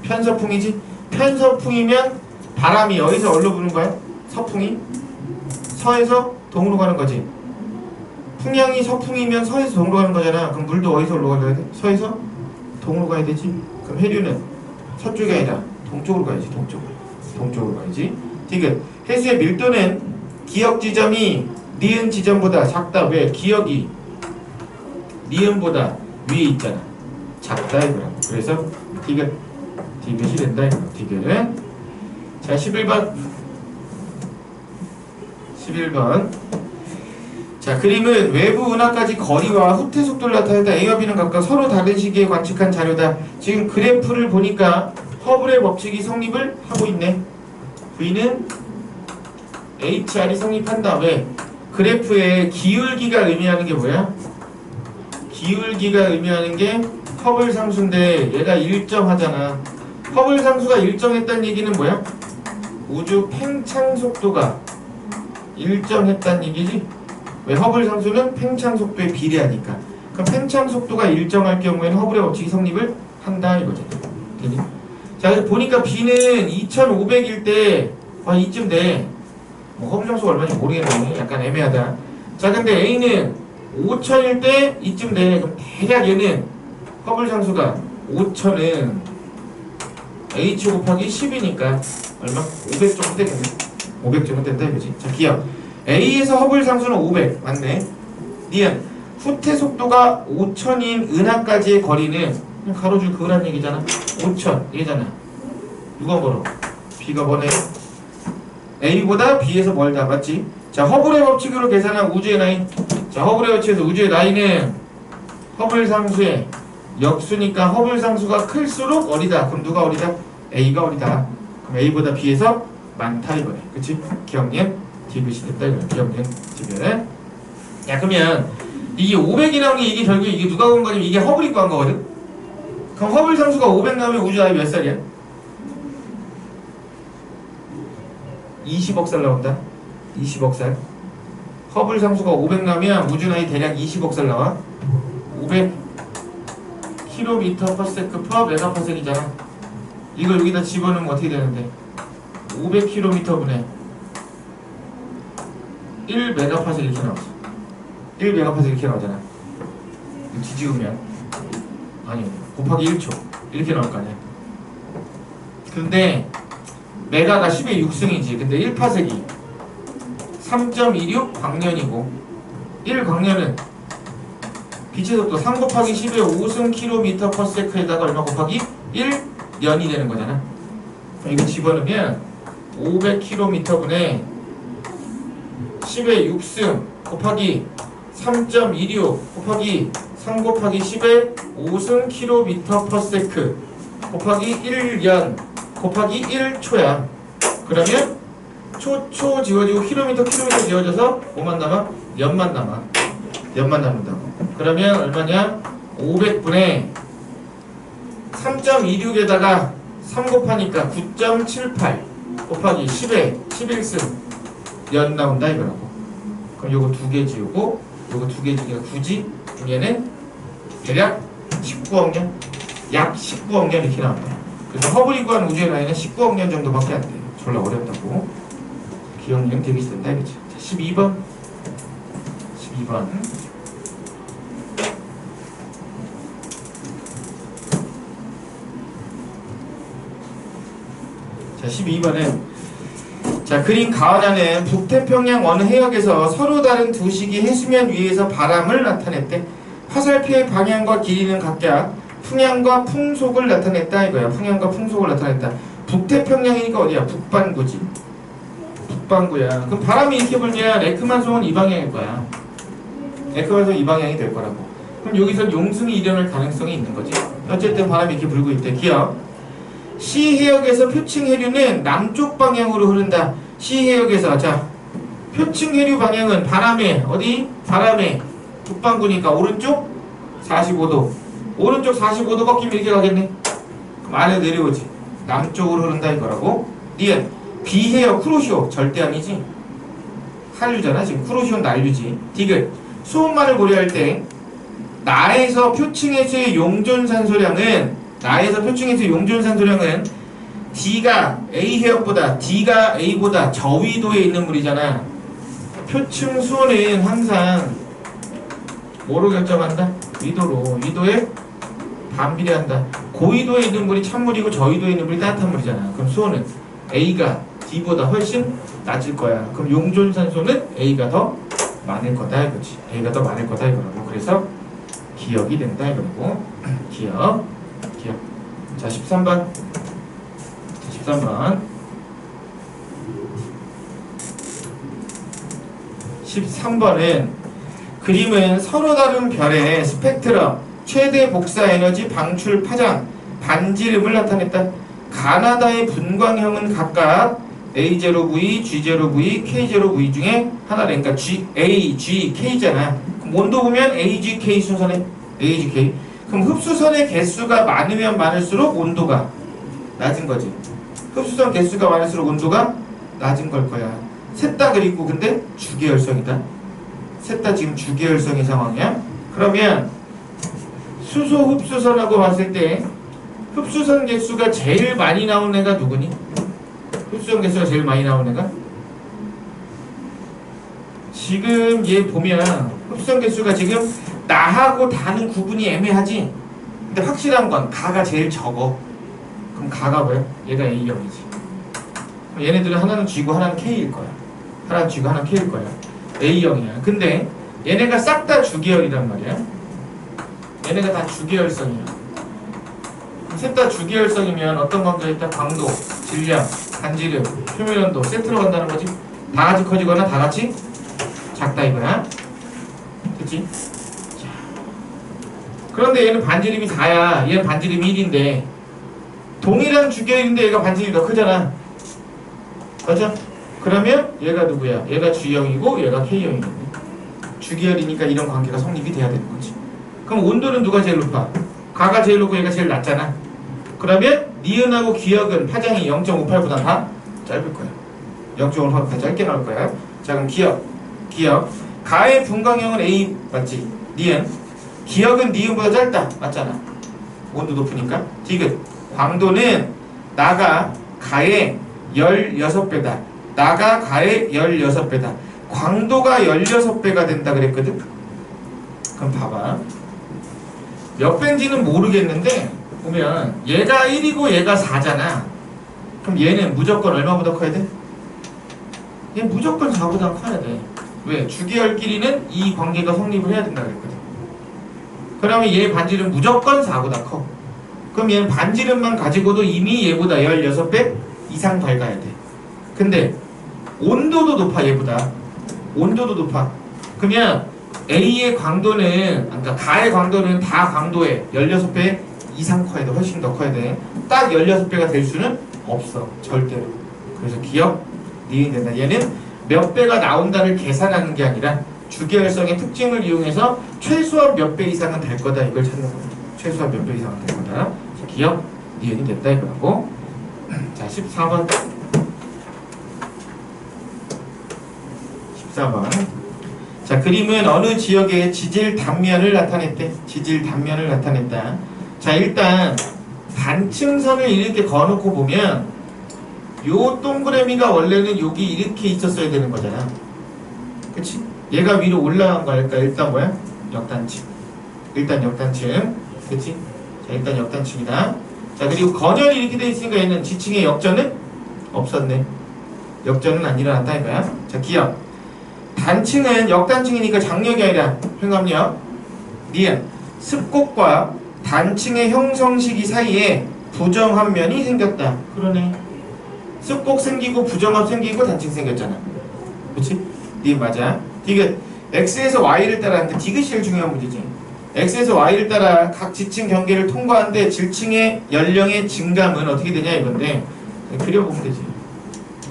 S1: 편서풍이지. 편서풍이면 바람이 여기서 어디로 부는 거야? 서풍이 서에서 동으로 가는 거지. 풍향이 서풍이면 서에서 동으로 가는 거잖아. 그럼 물도 어디서 올라가야 돼? 서에서 동으로 가야 되지. 그럼 해류는 서쪽이 아니라 동쪽으로 가야지. 동쪽으로 가야지. 디귿 해수의 밀도는 기역 지점이 니은 지점보다 작다. 왜? 기역이 니은보다 위에 있잖아. 작다 이거라고. 그래서 디귿이 된다 이거. 디귿은 자, 11번 자, 그림은 외부 은하까지 거리와 후퇴 속도를 나타낸다. A와 B는 각각 서로 다른 시기에 관측한 자료다. 지금 그래프를 보니까 허블의 법칙이 성립을 하고 있네. V는 HR이 성립한다. 왜? 그래프에 기울기가 의미하는 게 뭐야? 기울기가 의미하는 게 허블 상수인데 얘가 일정하잖아. 허블 상수가 일정했다는 얘기는 뭐야? 우주 팽창 속도가 일정했다는 얘기지? 왜? 허블 상수는 팽창 속도에 비례하니까. 그럼 팽창 속도가 일정할 경우에는 허블의 법칙이 성립을 한다 이거지. 되니? 자, 그래서 보니까 B는 2500일 때 이쯤 돼. 뭐 허블 상수가 얼마인지 모르겠네. 약간 애매하다. 자, 근데 A는 5000일 때 이쯤 돼. 그럼 대략 얘는 허블 상수가 5000은 H 곱하기 10이니까 얼마? 500 정도 되겠네. 500 정도 된다 이거지. 자, 기억. A에서 허블 상수는 500 맞네. 니은 후퇴 속도가 5000인 은하까지의 거리는 그냥 가로줄 그으란 얘기잖아. 5000 이잖아. 누가 멀어? B가 뭐네? A보다 B에서 멀다 맞지? 자, 허블의 법칙으로 계산한 우주의 라인. 자, 허블의 법칙에서 우주의 라인은 허블 상수의 역수니까 허블 상수가 클수록 어리다. 그럼 누가 어리다? A가 어리다. 그럼 A보다 B에서 많다 이거네. 그치? 기억력 디귿이 됐다 이거네. 기억력 디귿. 야, 그러면 이게 500이 나오는 게 이게 결국 이게 누가 구한 거냐면 이게 허블이 구한 거거든? 그럼 허블 상수가 500 나오면 우주 나이 몇 살이야? 20억 살 나온다. 20억 살. 허블 상수가 500 나오면 우주 나이 대략 20억 살 나와. 500 km/s per 메가파섹이잖아. 이걸 여기다 집어넣으면 어떻게 되는데? 500km 분의 1메가파섹 이렇게 나오지. 1메가파섹 이렇게 나오잖아. 뒤집으면 아니 곱하기 1초 이렇게 나올 거 아니야. 근데 메가가 10의 6승이지. 근데 1파섹이 3.26 광년이고 1광년은 빛의 속도 3 곱하기 10의 5승 km/s에다가 얼마 곱하기 1년이 되는 거잖아. 이거 집어넣으면 500km 분의 10의 6승 곱하기 3.26 곱하기 3 곱하기 10의 5승 km/s 곱하기 1년 곱하기 1초야. 그러면 초 지워지고 킬로미터 지워져서 뭐만 남아? 년만 남아. 년만 남는다고. 그러면 얼마냐? 500분의 3.26에다가 3 곱하니까 9.78 곱하기 10에 11승 년 나온다 이거라고. 그럼 요거 두 개 지우고 요거 두 개 지우기가 굳이 얘는 대략 19억 년? 약 19억 년 이렇게 나온다. 그래서 허블이 구한 우주의 나이는 19억 년 정도밖에 안 돼. 졸라 어렵다고. 기억력 되게 쓴다 이거지. 자, 12번. 12번. 자, 12번은 자, 그린 가와나는 북태평양 어느 해역에서 서로 다른 두 식이 해수면 위에서 바람을 나타냈대. 화살표의 방향과 길이는 각각 풍향과 풍속을 나타냈다 이거야. 풍향과 풍속을 나타냈다. 북태평양이니까 어디야? 북반구지. 북반구야. 그럼 바람이 이렇게 불면 에크만송은 이 방향일 거야. 에크만송은 이 방향이 될 거라고. 그럼 여기서 용승이 일어날 가능성이 있는 거지. 어쨌든 바람이 이렇게 불고 있대. 기억. 시해역에서 표층 해류는 남쪽 방향으로 흐른다. 시해역에서 자 표층 해류 방향은 바람의 어디? 바람의 북반구니까 오른쪽 45도. 오른쪽 45도 꺾이면 이렇게 가겠네. 그럼 아래 내려오지. 남쪽으로 흐른다 이거라고. 니은 비해역 쿠로시오 절대 아니지. 한류잖아 지금. 쿠로시오는 난류지. 디귿 수온만을 고려할 때 나에서 표층에서의 용존산소량은 D가 A 해역보다 D가 A보다 저위도에 있는 물이잖아. 표층 수온은 항상 뭐로 결정한다? 위도에 반비례한다. 고위도에 있는 물이 찬물이고 저위도에 있는 물이 따뜻한 물이잖아. 그럼 수온은 A가 D보다 훨씬 낮을 거야. 그럼 용존산소는 A가 더 많을 거다 이거지. A가 더 많을 거다 이거라고. 그래서 기억이 된다 이거라고. 기억. 자, 13번. 13번은 그림은 서로 다른 별의 스펙트럼, 최대 복사 에너지 방출 파장, 반지름을 나타냈다. 가나다의 분광형은 각각 A0V, G0V, K0V 중에 하나래. 그러니까 A, G, K잖아. 그럼 온도 보면 AGK 순서네. AGK. 그럼 흡수선의 개수가 많으면 많을수록 온도가 낮은 거지. 흡수선 개수가 많을수록 온도가 낮은 걸 거야. 셋 다 그리고 근데 주계열성이다. 셋 다 지금 주계열성의 상황이야. 그러면 수소 흡수선하고 봤을 때 흡수선 개수가 제일 많이 나온 애가 누구니? 흡수선 개수가 제일 많이 나온 애가? 지금 얘 보면 흡수선 개수가 지금 나하고 다는 구분이 애매하지. 근데 확실한 건 가가 제일 적어. 그럼 가가 뭐야? 얘가 A형이지. 얘네들은 하나는 G고 하나는 K일 거야. 하나 G고 하나 K일 거야. A형이야. 근데 얘네가 싹 다 주계열이란 말이야. 얘네가 다 주계열성이야. 셋 다 주계열성이면 어떤 관계가 있다? 광도, 질량, 반지름, 표면온도 세트로 간다는 거지. 다 같이 커지거나 다 같이 작다 이거야. 그치? 자. 그런데 얘는 반지름이 4야. 얘는 반지름이 1인데 동일한 주계열인데 얘가 반지름이 더 크잖아. 맞아? 그러면 얘가 누구야? 얘가 G형이고 얘가 K형이겠네. 주계열이니까 이런 관계가 성립이 돼야 되는 거지. 그럼 온도는 누가 제일 높아? 가가 제일 높고 얘가 제일 낮잖아. 그러면 니은하고 기역은 파장이 0.58보다 다 짧을 거야. 0.58보다 짧게 나올 거야. 자 그럼 기역 가의 분광형은 A 맞지? 니은 기역은 니은보다 짧다 맞잖아. 온도 높으니까. 디귿 광도는 나가 가의 16배다. 나가 가의 16배다. 광도가 16배가 된다 그랬거든? 그럼 봐봐. 몇 배인지는 모르겠는데 보면 얘가 1이고 얘가 4잖아. 그럼 얘는 무조건 얼마보다 커야 돼? 얘 무조건 4보다 커야 돼. 왜? 주계열끼리는 이 관계가 성립을 해야 된다 그랬거든. 그러면 얘 반지름 무조건 4보다 커. 그럼 얘는 반지름만 가지고도 이미 얘보다 16배 이상 밝아야 돼. 근데 온도도 높아 얘보다. 온도도 높아. 그러면 A의 광도는 그러니까 가의 광도는 다 광도에 16배 이상 커야 돼. 훨씬 더 커야 돼. 딱 16배가 될 수는 없어. 절대로. 그래서 기억 니은이 된다. 얘는 몇 배가 나온다를 계산하는 게 아니라 주계열성의 특징을 이용해서 최소한 몇 배 이상은 될 거다. 이걸 찾는 거야. 최소한 몇 배 이상은 될 거다. 기억 니은이 됐다 이거고. 자 14번 14번 자 그림은 어느 지역의 지질 단면을 나타냈대. 지질 단면을 나타냈다. 자 일단 단층선을 이렇게 거놓고 보면 요 동그라미가 원래는 여기 이렇게 있었어야 되는 거잖아. 그치? 얘가 위로 올라간 거니까 일단 뭐야? 역단층. 일단 역단층. 그치? 자 일단 역단층이다. 자 그리고 건열이 이렇게 돼 있으니까 얘는 지층의 역전은 없었네. 역전은 안 일어났다 이거야. 자 기억 단층은 역단층이니까 장력이 아니라 횡압력. 니은 습곡과 단층의 형성 시기 사이에 부정한 면이 생겼다. 그러네. 습곡 생기고 부정합 생기고 단층 생겼잖아. 그치? 니은 맞아. 디귿 X에서 Y를 따라하는데 디귿이 제일 중요한 문제지. X에서 Y를 따라 각 지층 경계를 통과하는데 질층의 연령의 증감은 어떻게 되냐 이건데 그려보면 되지.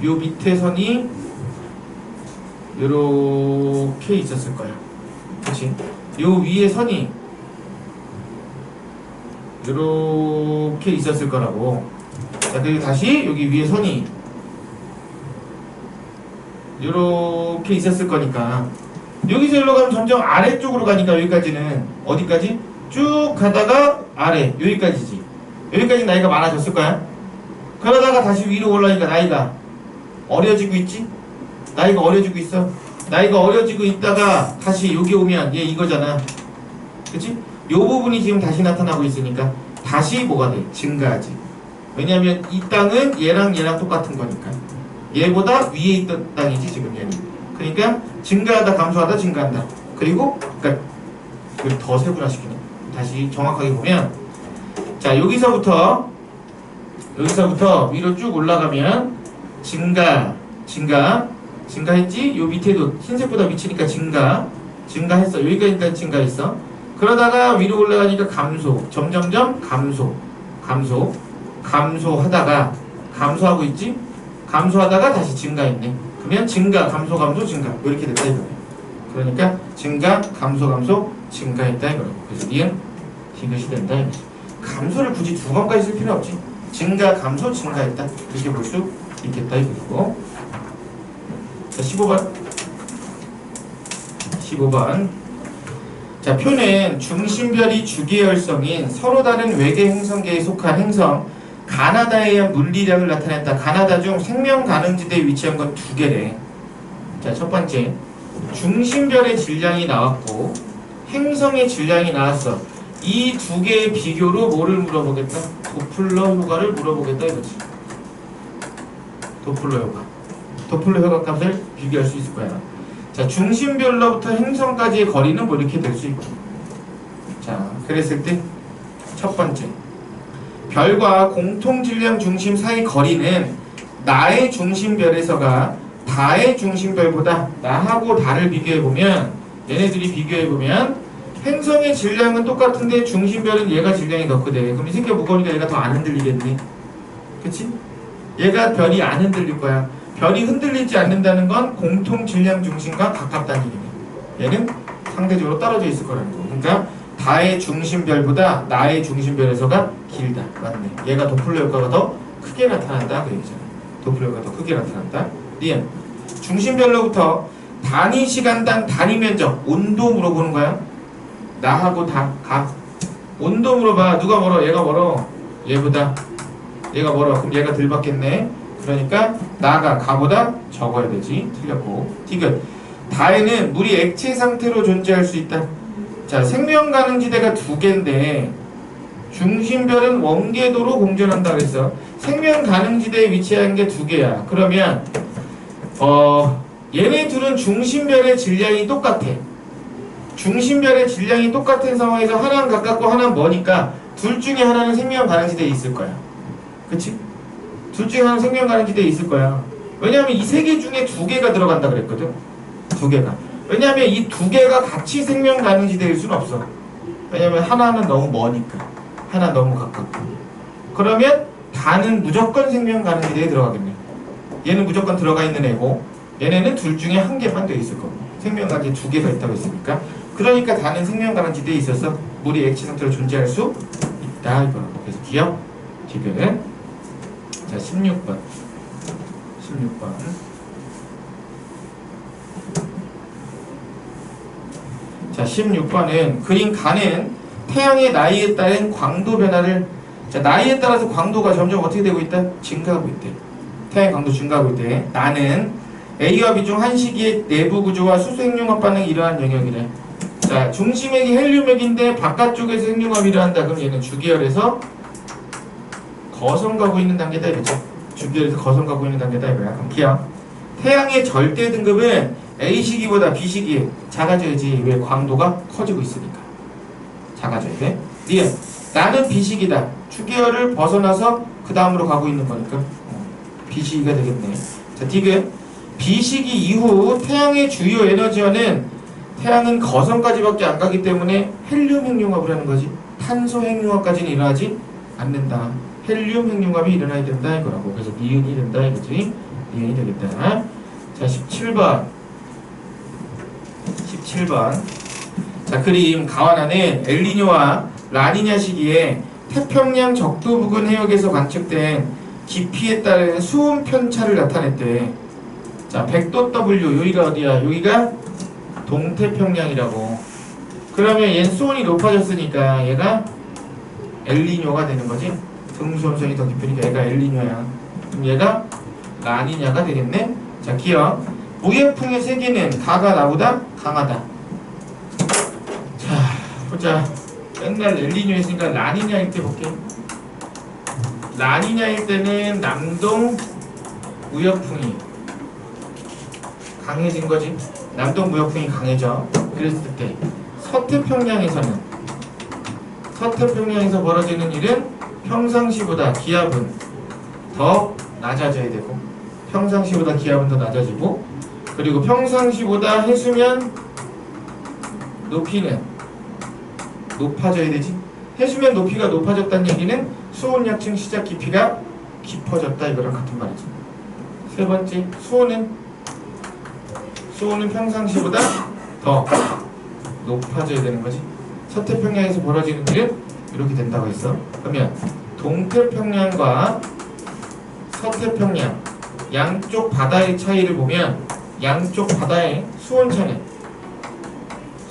S1: 요 밑에 선이 요렇게 있었을 거야. 그치? 요 위에 선이 요렇게 있었을 거라고. 자 그리고 다시 여기 위에 선이 요렇게 있었을 거니까 여기서 일로 가면 점점 아래쪽으로 가니까 여기까지는 어디까지? 쭉 가다가 아래 여기까지지. 여기까지 나이가 많아졌을 거야. 그러다가 다시 위로 올라가니까 나이가 어려지고 있지? 나이가 어려지고 있어. 나이가 어려지고 있다가 다시 여기 오면 얘 이거잖아. 그치? 요 부분이 지금 다시 나타나고 있으니까 다시 뭐가 돼? 증가하지. 왜냐면 이 땅은 얘랑 똑같은 거니까. 얘보다 위에 있던 땅이지 지금 얘는. 그러니까 증가하다 감소하다 증가한다. 그리고 그러니까 더 세분화시키네. 다시 정확하게 보면 자 여기서부터 위로 쭉 올라가면 증가했지? 요 밑에도 흰색보다 미치니까 증가했어. 여기까지 일단 증가했어. 그러다가 위로 올라가니까 점점점 감소하다가 감소하고 있지? 감소하다가 다시 증가했네. 그러면 감소 증가 이렇게 됐다 이거예요. 그러니까 감소 증가했다 이거라고. 그래서 니은 디귿이 된다 이거지. 감소를 굳이 두 번까지 쓸 필요 없지. 감소 증가했다 이렇게 볼 수 있겠다 이거고. 자 15번 자 표는 중심별이 주계열성인 서로 다른 외계 행성계에 속한 행성 가나다에 의한 물리력을 나타냈다. 가나다 중 생명 가능지대에 위치한 건 두 개래. 자 첫 번째 중심별의 질량이 나왔고 행성의 질량이 나왔어. 이 두 개의 비교로 뭐를 물어보겠다? 도플러 효과를 물어보겠다 이거지. 도플러 효과. 도플러 효과값을 비교할 수 있을 거야. 자, 중심별로부터 행성까지의 거리는 뭐 이렇게 될 수 있고. 자, 그랬을 때 첫 번째, 별과 공통 질량 중심 사이 거리는 나의 중심별에서가 다의 중심별보다 나하고 다를 비교해보면, 얘네들이 비교해보면 행성의 질량은 똑같은데 중심별은 얘가 질량이 더 크대. 그럼 이 새끼가 무거우니까 얘가 더 안 흔들리겠네. 그치? 얘가 별이 안 흔들릴 거야. 별이 흔들리지 않는다는 건 공통 질량 중심과 가깝다는 얘기네. 얘는 상대적으로 떨어져 있을 거라는 거. 그러니까 다의 중심별보다 나의 중심별에서가 길다. 맞네. 얘가 도플러 효과가 더 크게 나타난다. 그 얘기잖아. 도플러 효과가 더 크게 나타난다. 니은 중심별로부터 단위 시간당 단위 면적 온도 물어보는 거야. 나하고 각 온도 물어봐. 누가 멀어? 얘가 멀어. 얘보다 얘가 멀어. 그럼 얘가 덜 받겠네. 그러니까 나가 가보다 적어야 되지. 틀렸고. 디귿 다에는 물이 액체 상태로 존재할 수 있다. 자, 생명 가능지대가 두 개인데 중심별은 원궤도로 공전한다 그랬어. 생명 가능지대에 위치한 게 두 개야. 그러면 얘네 둘은 중심별의 질량이 똑같아. 중심별의 질량이 똑같은 상황에서 하나는 가깝고 하나는 머니까 둘 중에 하나는 생명 가능지대에 있을 거야. 그치? 둘 중에 하나는 생명 가능지대에 있을 거야. 왜냐하면 이 세 개 중에 두 개가 들어간다 그랬거든. 두 개가. 왜냐하면 이 두 개가 같이 생명 가능지대일 수는 없어. 왜냐하면 하나는 너무 머니까. 하나 너무 가깝고. 그러면 다는 무조건 생명 가능지대에 들어가겠네. 얘는 무조건 들어가 있는 애고 얘네는 둘 중에 한 개만 돼 있을 거고. 생명 가능지대 두 개가 있다고 했으니까. 그러니까 다는 생명 가능지대에 있어서 물이 액체 상태로 존재할 수 있다 이거라고. 그래서 기억 디귿. 자, 16번. 자, 16번은 그림 가는 태양의 나이에 따른 광도 변화를. 자, 나이에 따라서 광도가 점점 어떻게 되고 있다? 증가하고 있대. 태양의 광도 증가하고 있대. 나는 A와 B 중 한 시기의 내부 구조와 수소 핵융합 반응이 일어난 영역이래. 자, 중심액이 헬륨액인데 바깥쪽에서 핵융합이 일어난다. 그럼 얘는 주기열에서 거성 가고 있는 단계다 이거죠. 주기열에서 거성 가고 있는 단계다 이거야. 그럼 기억. 태양의 절대 등급은 A시기보다 B시기 작아져야지. 왜? 광도가 커지고 있으니까 작아져야 돼. 니은 나는 B시기다. 주기열을 벗어나서 그 다음으로 가고 있는 거니까 B시기가 되겠네. 자, 디귿 B시기 이후 태양의 주요 에너지원은 태양은 거성까지밖에 안 가기 때문에 헬륨 핵융합을 하는 거지. 탄소 핵융합까지는 일어나지 않는다. 헬륨 핵융합이 일어나야 된다 이거라고. 그래서 니은이 된다 이거지. 니은이 되겠다. 자, 17번. 자, 그림 가와나는 엘니뇨와 라니냐 시기에 태평양 적도 부근 해역에서 관측된 깊이에 따른 수온 편차를 나타냈대. 자, 100도 W 여기가 어디야? 여기가 동태평양이라고. 그러면 얘는 수온이 높아졌으니까 얘가 엘니뇨가 되는 거지. 등수온선이 더 깊으니까 얘가 엘니뇨야. 그럼 얘가 라니냐가 되겠네. 자, 기억. 무예풍의 세기는 가가 나보다 강하다. 자, 보자. 맨날 엘니뇨 했으니까 라니냐일 때 볼게. 라니냐일 때는 남동 무역풍이 강해진 거지. 남동 무역풍이 강해져. 그랬을 때 서태평양에서 벌어지는 일은 평상시보다 기압은 더 낮아져야 되고, 평상시보다 기압은 더 낮아지고, 그리고 평상시보다 해수면 높이는 높아져야 되지. 해수면 높이가 높아졌다는 얘기는 수온약층 시작 깊이가 깊어졌다 이거랑 같은 말이지. 세 번째, 수온은 평상시보다 더 높아져야 되는 거지. 서태평양에서 벌어지는 일은 이렇게 된다고 했어. 그러면 동태평양과 서태평양 양쪽 바다의 차이를 보면 양쪽 바다의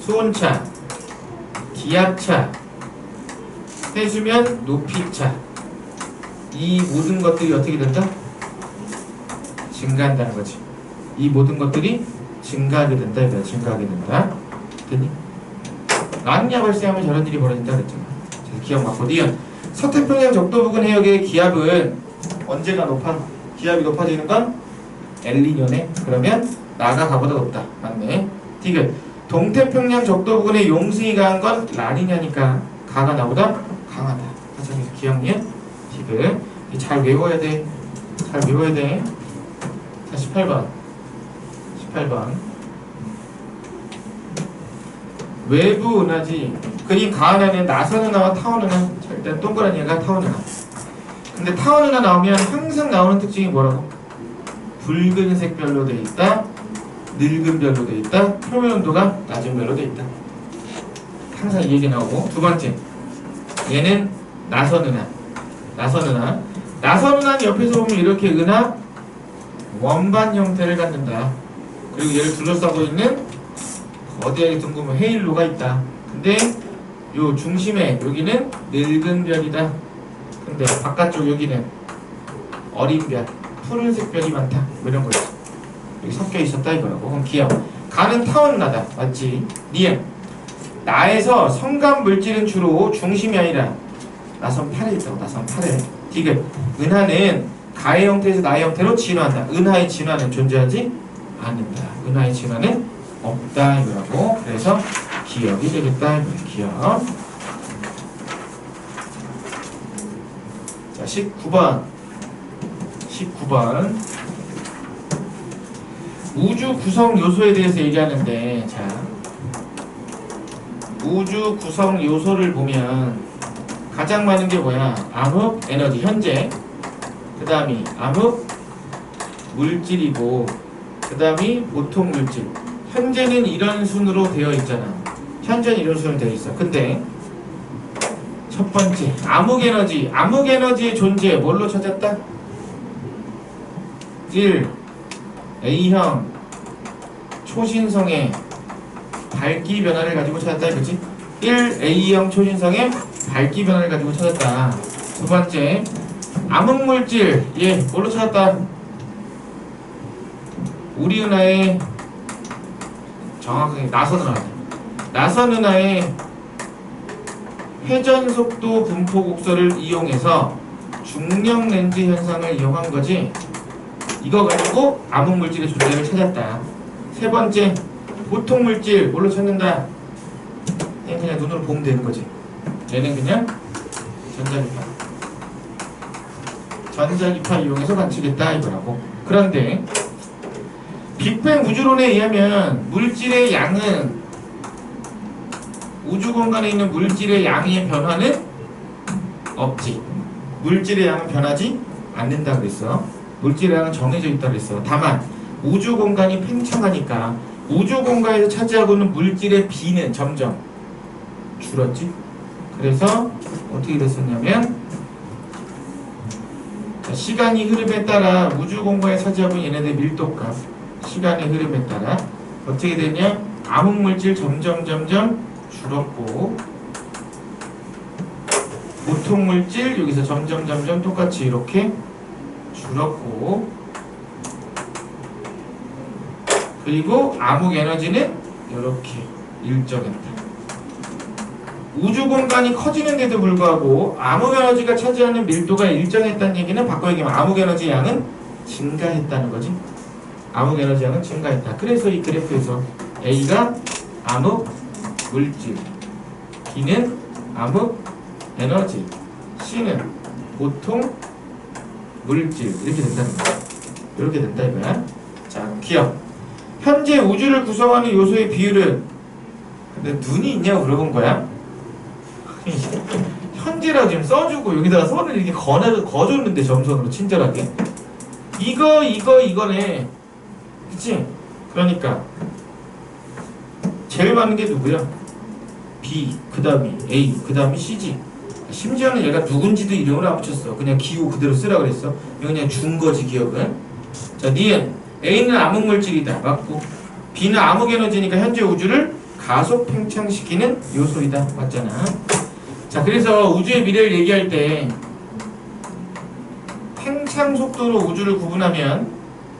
S1: 수온차, 기압차, 해수면 높이차, 이 모든 것들이 어떻게 된다? 증가한다는 거지. 이 모든 것들이 증가하게 된다. 이거야. 증가하게 된다. 됐니? 라니냐 발생하면 저런 일이 벌어진다 그랬잖아. 기압 맞고 니은 서태평양 적도 부근 해역의 기압은 언제가 기압이 높아지는 건 엘니뇨네. 그러면 나가 가보다 높다. 맞네. 디귿. 동태평양 적도 부근에 용승이 강한 건 라니냐니까 가가 나보다 강하다. 가장 기억니은 디귿. 잘 외워야 돼. 잘 외워야 돼. 자, 18번. 18번. 외부 은하지. 그림 가은 안에 나선 은하와 타원 은하. 자, 일단 동그란 얘가 타원 은하. 근데 타원 은하 나오면 항상 나오는 특징이 뭐라고? 붉은색 별로 돼 있다. 늙은 별로 돼 있다. 표면 온도가 낮은 별로 돼 있다. 항상 이 얘기 나오고. 두 번째. 얘는 나선 은하. 나선 은하. 나선 은하는 옆에서 보면 이렇게 은하 원반 형태를 갖는다. 그리고 얘를 둘러싸고 있는 거대하게 둥근 헤일로가 있다. 근데 요 중심에 여기는 늙은 별이다. 근데 바깥쪽 여기는 어린 별, 푸른색 별이 많다. 뭐 이런 거지. 여기 섞여 있었다 이거라고. 그럼 기억. 가는 타원 나다. 맞지? 니은. 나에서 성감 물질은 주로 중심이 아니라 나선 8에 있다고. 나선 8에. 디귿. 은하는 가의 형태에서 나의 형태로 진화한다. 은하의 진화는 존재하지 않는다. 은하의 진화는 없다 이거라고. 그래서 기억이 되겠다. 기억. 자, 19번. 19번. 우주 구성 요소에 대해서 얘기하는데, 자, 우주 구성 요소를 보면 가장 많은 게 뭐야? 암흑, 에너지, 현재. 그 다음이 암흑, 물질이고, 그 다음이 보통 물질. 현재는 이런 순으로 되어 있잖아. 현재는 이런 순으로 되어 있어. 근데 첫 번째, 암흑 에너지. 암흑 에너지의 존재 뭘로 찾았다? 1. A형 초신성의 밝기 변화를 가지고 찾았다 이거지? 1. A형 초신성의 밝기 변화를 가지고 찾았다. 두 번째, 암흑물질. 예, 뭘로 찾았다? 우리 은하의 정확하게 나선 은하. 나선 은하의 회전속도 분포 곡선을 이용해서 중력 렌즈 현상을 이용한 거지. 이거 가지고 암흑물질의 존재를 찾았다. 세 번째, 보통 물질 뭘로 찾는다? 그냥 눈으로 보면 되는 거지. 얘는 그냥 전자기파. 전자기파 이용해서 관측했다 이거라고. 그런데 빅뱅 우주론에 의하면 물질의 양은, 우주 공간에 있는 물질의 양의 변화는 없지. 물질의 양은 변하지 않는다 그랬어. 물질의 양은 정해져 있다 그랬어. 다만 우주 공간이 팽창하니까 우주 공간에서 차지하고 있는 물질의 비는 점점 줄었지. 그래서 어떻게 됐었냐면, 시간이 흐름에 따라 우주 공간에 차지하고 있는 얘네들의 밀도값, 시간의 흐름에 따라 어떻게 되냐? 암흑물질 점점 줄었고, 보통 물질 여기서 점점 똑같이 이렇게 줄었고, 그리고 암흑 에너지는 이렇게 일정했다. 우주 공간이 커지는데도 불구하고 암흑 에너지가 차지하는 밀도가 일정했다는 얘기는 바꿔 얘기하면 암흑 에너지 양은 증가했다는 거지. 암흑 에너지 양은 증가했다. 그래서 이 그래프에서 A가 암흑 물질, B는 암흑 에너지, C는 보통 물질, 이렇게 된다는 거야. 이렇게 된다 이거야. 자, 기억. 현재 우주를 구성하는 요소의 비율은, 근데 눈이 있냐고 물어본 거야. 현재라고 지금 써주고 여기다가 선을 이렇게 거줬는데 점선으로 친절하게 이거네. 그치? 그러니까 제일 많은 게 누구야? B, 그 다음이 A, 그 다음이 C지. 심지어는 얘가 누군지도 이름을 안 붙였어. 그냥 기호 그대로 쓰라 그랬어. 이거 그냥 준 거지 기억은. 자, 니은 A는 암흑물질이다. 맞고, B는 암흑에너지니까 현재 우주를 가속 팽창시키는 요소이다. 맞잖아. 자, 그래서 우주의 미래를 얘기할 때 팽창 속도로 우주를 구분하면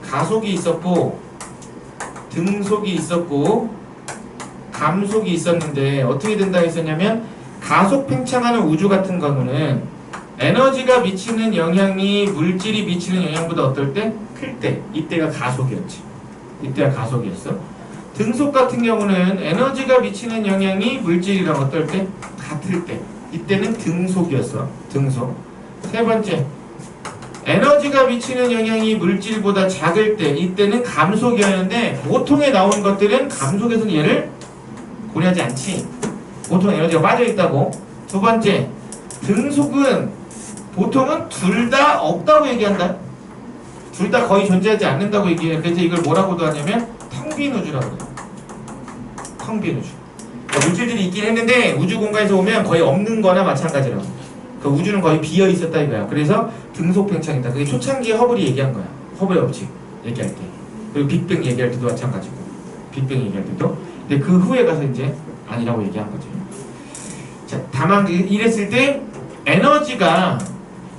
S1: 가속이 있었고, 등속이 있었고, 감속이 있었는데 어떻게 된다 했었냐면, 가속 팽창하는 우주 같은 경우는 에너지가 미치는 영향이 물질이 미치는 영향보다 어떨 때? 클 때. 이때가 가속이었지. 이때가 가속이었어. 등속 같은 경우는 에너지가 미치는 영향이 물질이랑 어떨 때? 같을 때. 이때는 등속이었어. 등속. 세 번째. 에너지가 미치는 영향이 물질보다 작을 때. 이때는 감속이었는데 보통에 나온 것들은 감속에서는 얘를 고려하지 않지. 보통 에너지가 빠져있다고. 두 번째. 등속은 보통은 둘 다 없다고 얘기한다. 둘 다 거의 존재하지 않는다고 얘기해요. 그래서 이걸 뭐라고도 하냐면 텅 빈 우주라고 해요. 텅 빈 우주. 그러니까 물질들이 있긴 했는데 우주 공간에서 오면 거의 없는 거나 마찬가지라고. 그 우주는 거의 비어 있었다 이거야. 그래서 등속 팽창이다. 그게 초창기 허블이 얘기한 거야. 허블의 법칙 얘기할 때. 그리고 빅뱅 얘기할 때도 마찬가지고. 빅뱅 얘기할 때도. 근데 그 후에 가서 이제 아니라고 얘기한 거죠. 자, 다만 이랬을 때 에너지가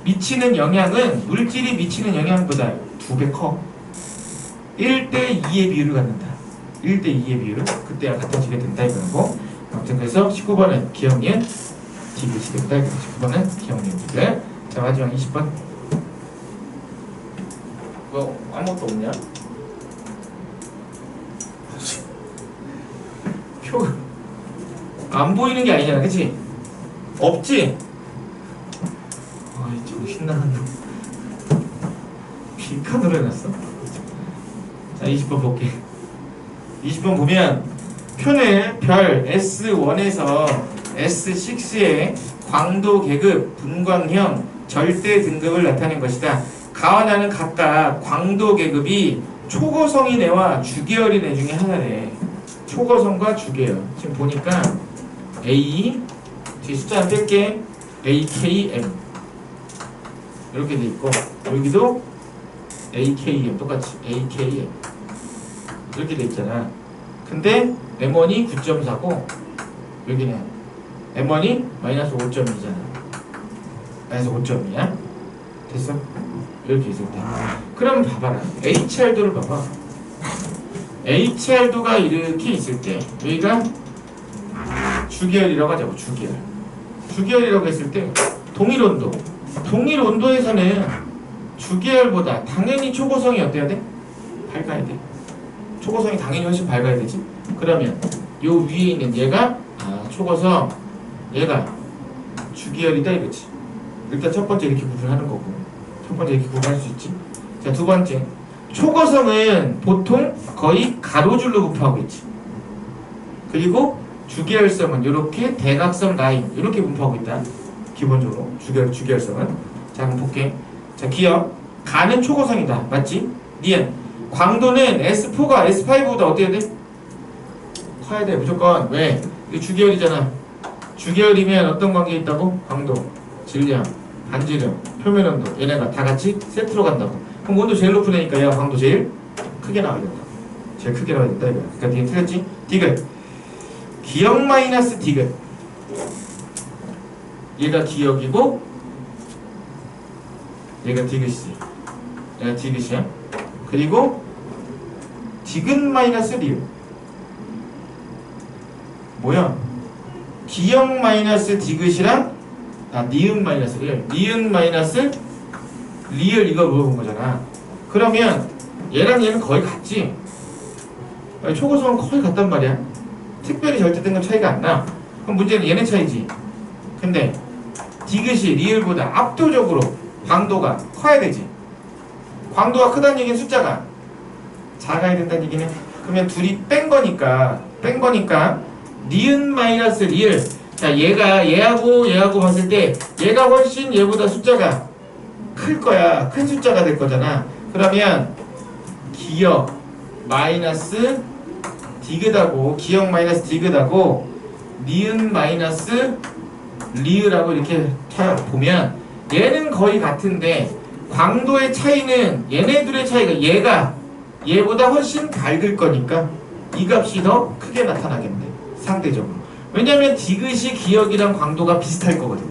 S1: 미치는 영향은 물질이 미치는 영향보다 2배 커. 1대 2의 비율을 갖는다. 1대 2의 비율을 그때와 같아지게 된다 이거고. 아무튼 그래서 19번은 기억니은 디귿이 된다 이거고. 19번은 기억니은 디귿. 자, 마지막 20번. 뭐 아무것도 없냐? 표가 안 보이는 게 아니잖아, 그치? 없지? 아이 정신 나간다. 빈칸으로 해놨어. 자, 20번 볼게. 20번 보면 표는 별 S1에서 S6의 광도 계급, 분광형, 절대 등급을 나타낸 것이다. 가와 나는 각각 광도 계급이 초고성이네와 주계열이네 중에 하나래. 초고성과 주계열. 지금 보니까 A, 뒤 숫자는 뺄게. AKM 이렇게 돼 있고, 여기도 AKM 똑같이 AKM 이렇게 돼 있잖아. 근데 M1이 9.4고 여기는 M1이 마이너스 5.2잖아. 마이너스 5.2야. 됐어? 이렇게 있을 때. 그럼 봐봐라. HR도를 봐봐. HR도가 이렇게 있을 때 여기가 주계열이라고 하자고. 주계열이라고 했을 때 동일 온도에서는 주계열보다 당연히 초고성이 어때야 돼? 밝아야 돼. 초고성이 당연히 훨씬 밝아야 되지. 그러면 요 위에 있는 얘가 초고성, 얘가 주계열이다 이거지. 일단 첫 번째 이렇게 구분하는 거고, 첫 번째 이렇게 구분할 수 있지. 자, 두 번째, 초고성은 보통 거의 가로줄로 분포하고 있지. 그리고 주계열성은 이렇게 대각선 라인 이렇게 분포하고 있다. 기본적으로 주계열성은. 자, 한번 볼게. 자, 기억. 가는 초고성이다. 맞지? 니은. 광도는 S4가 S5보다 어때야 돼? 커야 돼. 무조건. 왜? 이게 주계열이잖아. 주계열이면 어떤 관계에 있다고? 광도, 질량, 반지름, 표면 온도. 얘네가 다 같이 세트로 간다고. 그럼 온도 제일 높은 애니까 얘가 광도 제일 크게 나와야 된다. 제일 크게 나와야 된다 이거야. 그러니까 니은 틀렸지? 디귿. 기억 마이너스 디귿. 얘가 기억이고 얘가 디귿이지. 얘가 디귿이야. 그리고 디귿 마이너스 리을. 뭐야? 기억 마이너스 디귿이랑 니은 마이너스 리을. 니은 마이너스 리을 이거 물어본 거잖아. 그러면 얘랑 얘는 거의 같지? 초고성은 거의 같단 말이야. 특별히 절대 등급 차이가 안 나. 그럼 문제는 얘네 차이지. 근데 디귿이 리을보다 압도적으로 광도가 커야 되지. 광도가 크다는 얘기는 숫자가 작아야 된다는 얘기는. 그러면 둘이 뺀 거니까 니은 마이너스 리을. 자, 얘하고 봤을 때 얘가 훨씬 얘보다 숫자가 클 거야. 큰 숫자가 될 거잖아. 그러면 기억 마이너스 디귿하고 기억 마이너스 디귿하고 니은 마이너스 리을하고 이렇게 보면 얘는 거의 같은데 광도의 차이는 얘네들의 차이가 얘가 얘보다 훨씬 밝을 거니까 이 값이 더 크게 나타나겠네. 상대적으로. 왜냐면 디귿이 기억이랑 광도가 비슷할 거거든.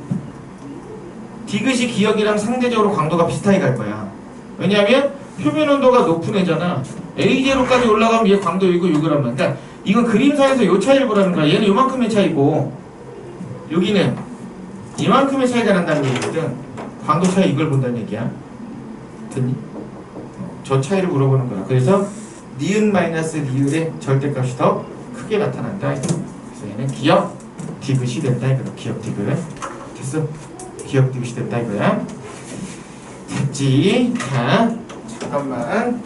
S1: 디귿이 기억이랑 상대적으로 광도가 비슷하게 갈 거야. 왜냐면 표면 온도가 높은 애잖아. A0까지 올라가면 얘 광도 이거 6을 하면. 그러니까 이건 그림상에서 요 차이를 보라는 거야. 얘는 요만큼의 차이고 여기는 이만큼의 차이가 난다는 얘기거든. 강도 차이 이걸 본다는 얘기야. 됐니? 저 차이를 물어보는 거야. 그래서 니은 마이너스 리을의 절대값이 더 크게 나타난다. 그래서 얘는 기억 디귿이 된다 이거야. 기억 디귿. 됐어? 기억 디귿이 된다 이거야. 됐지? 자, 잠깐만.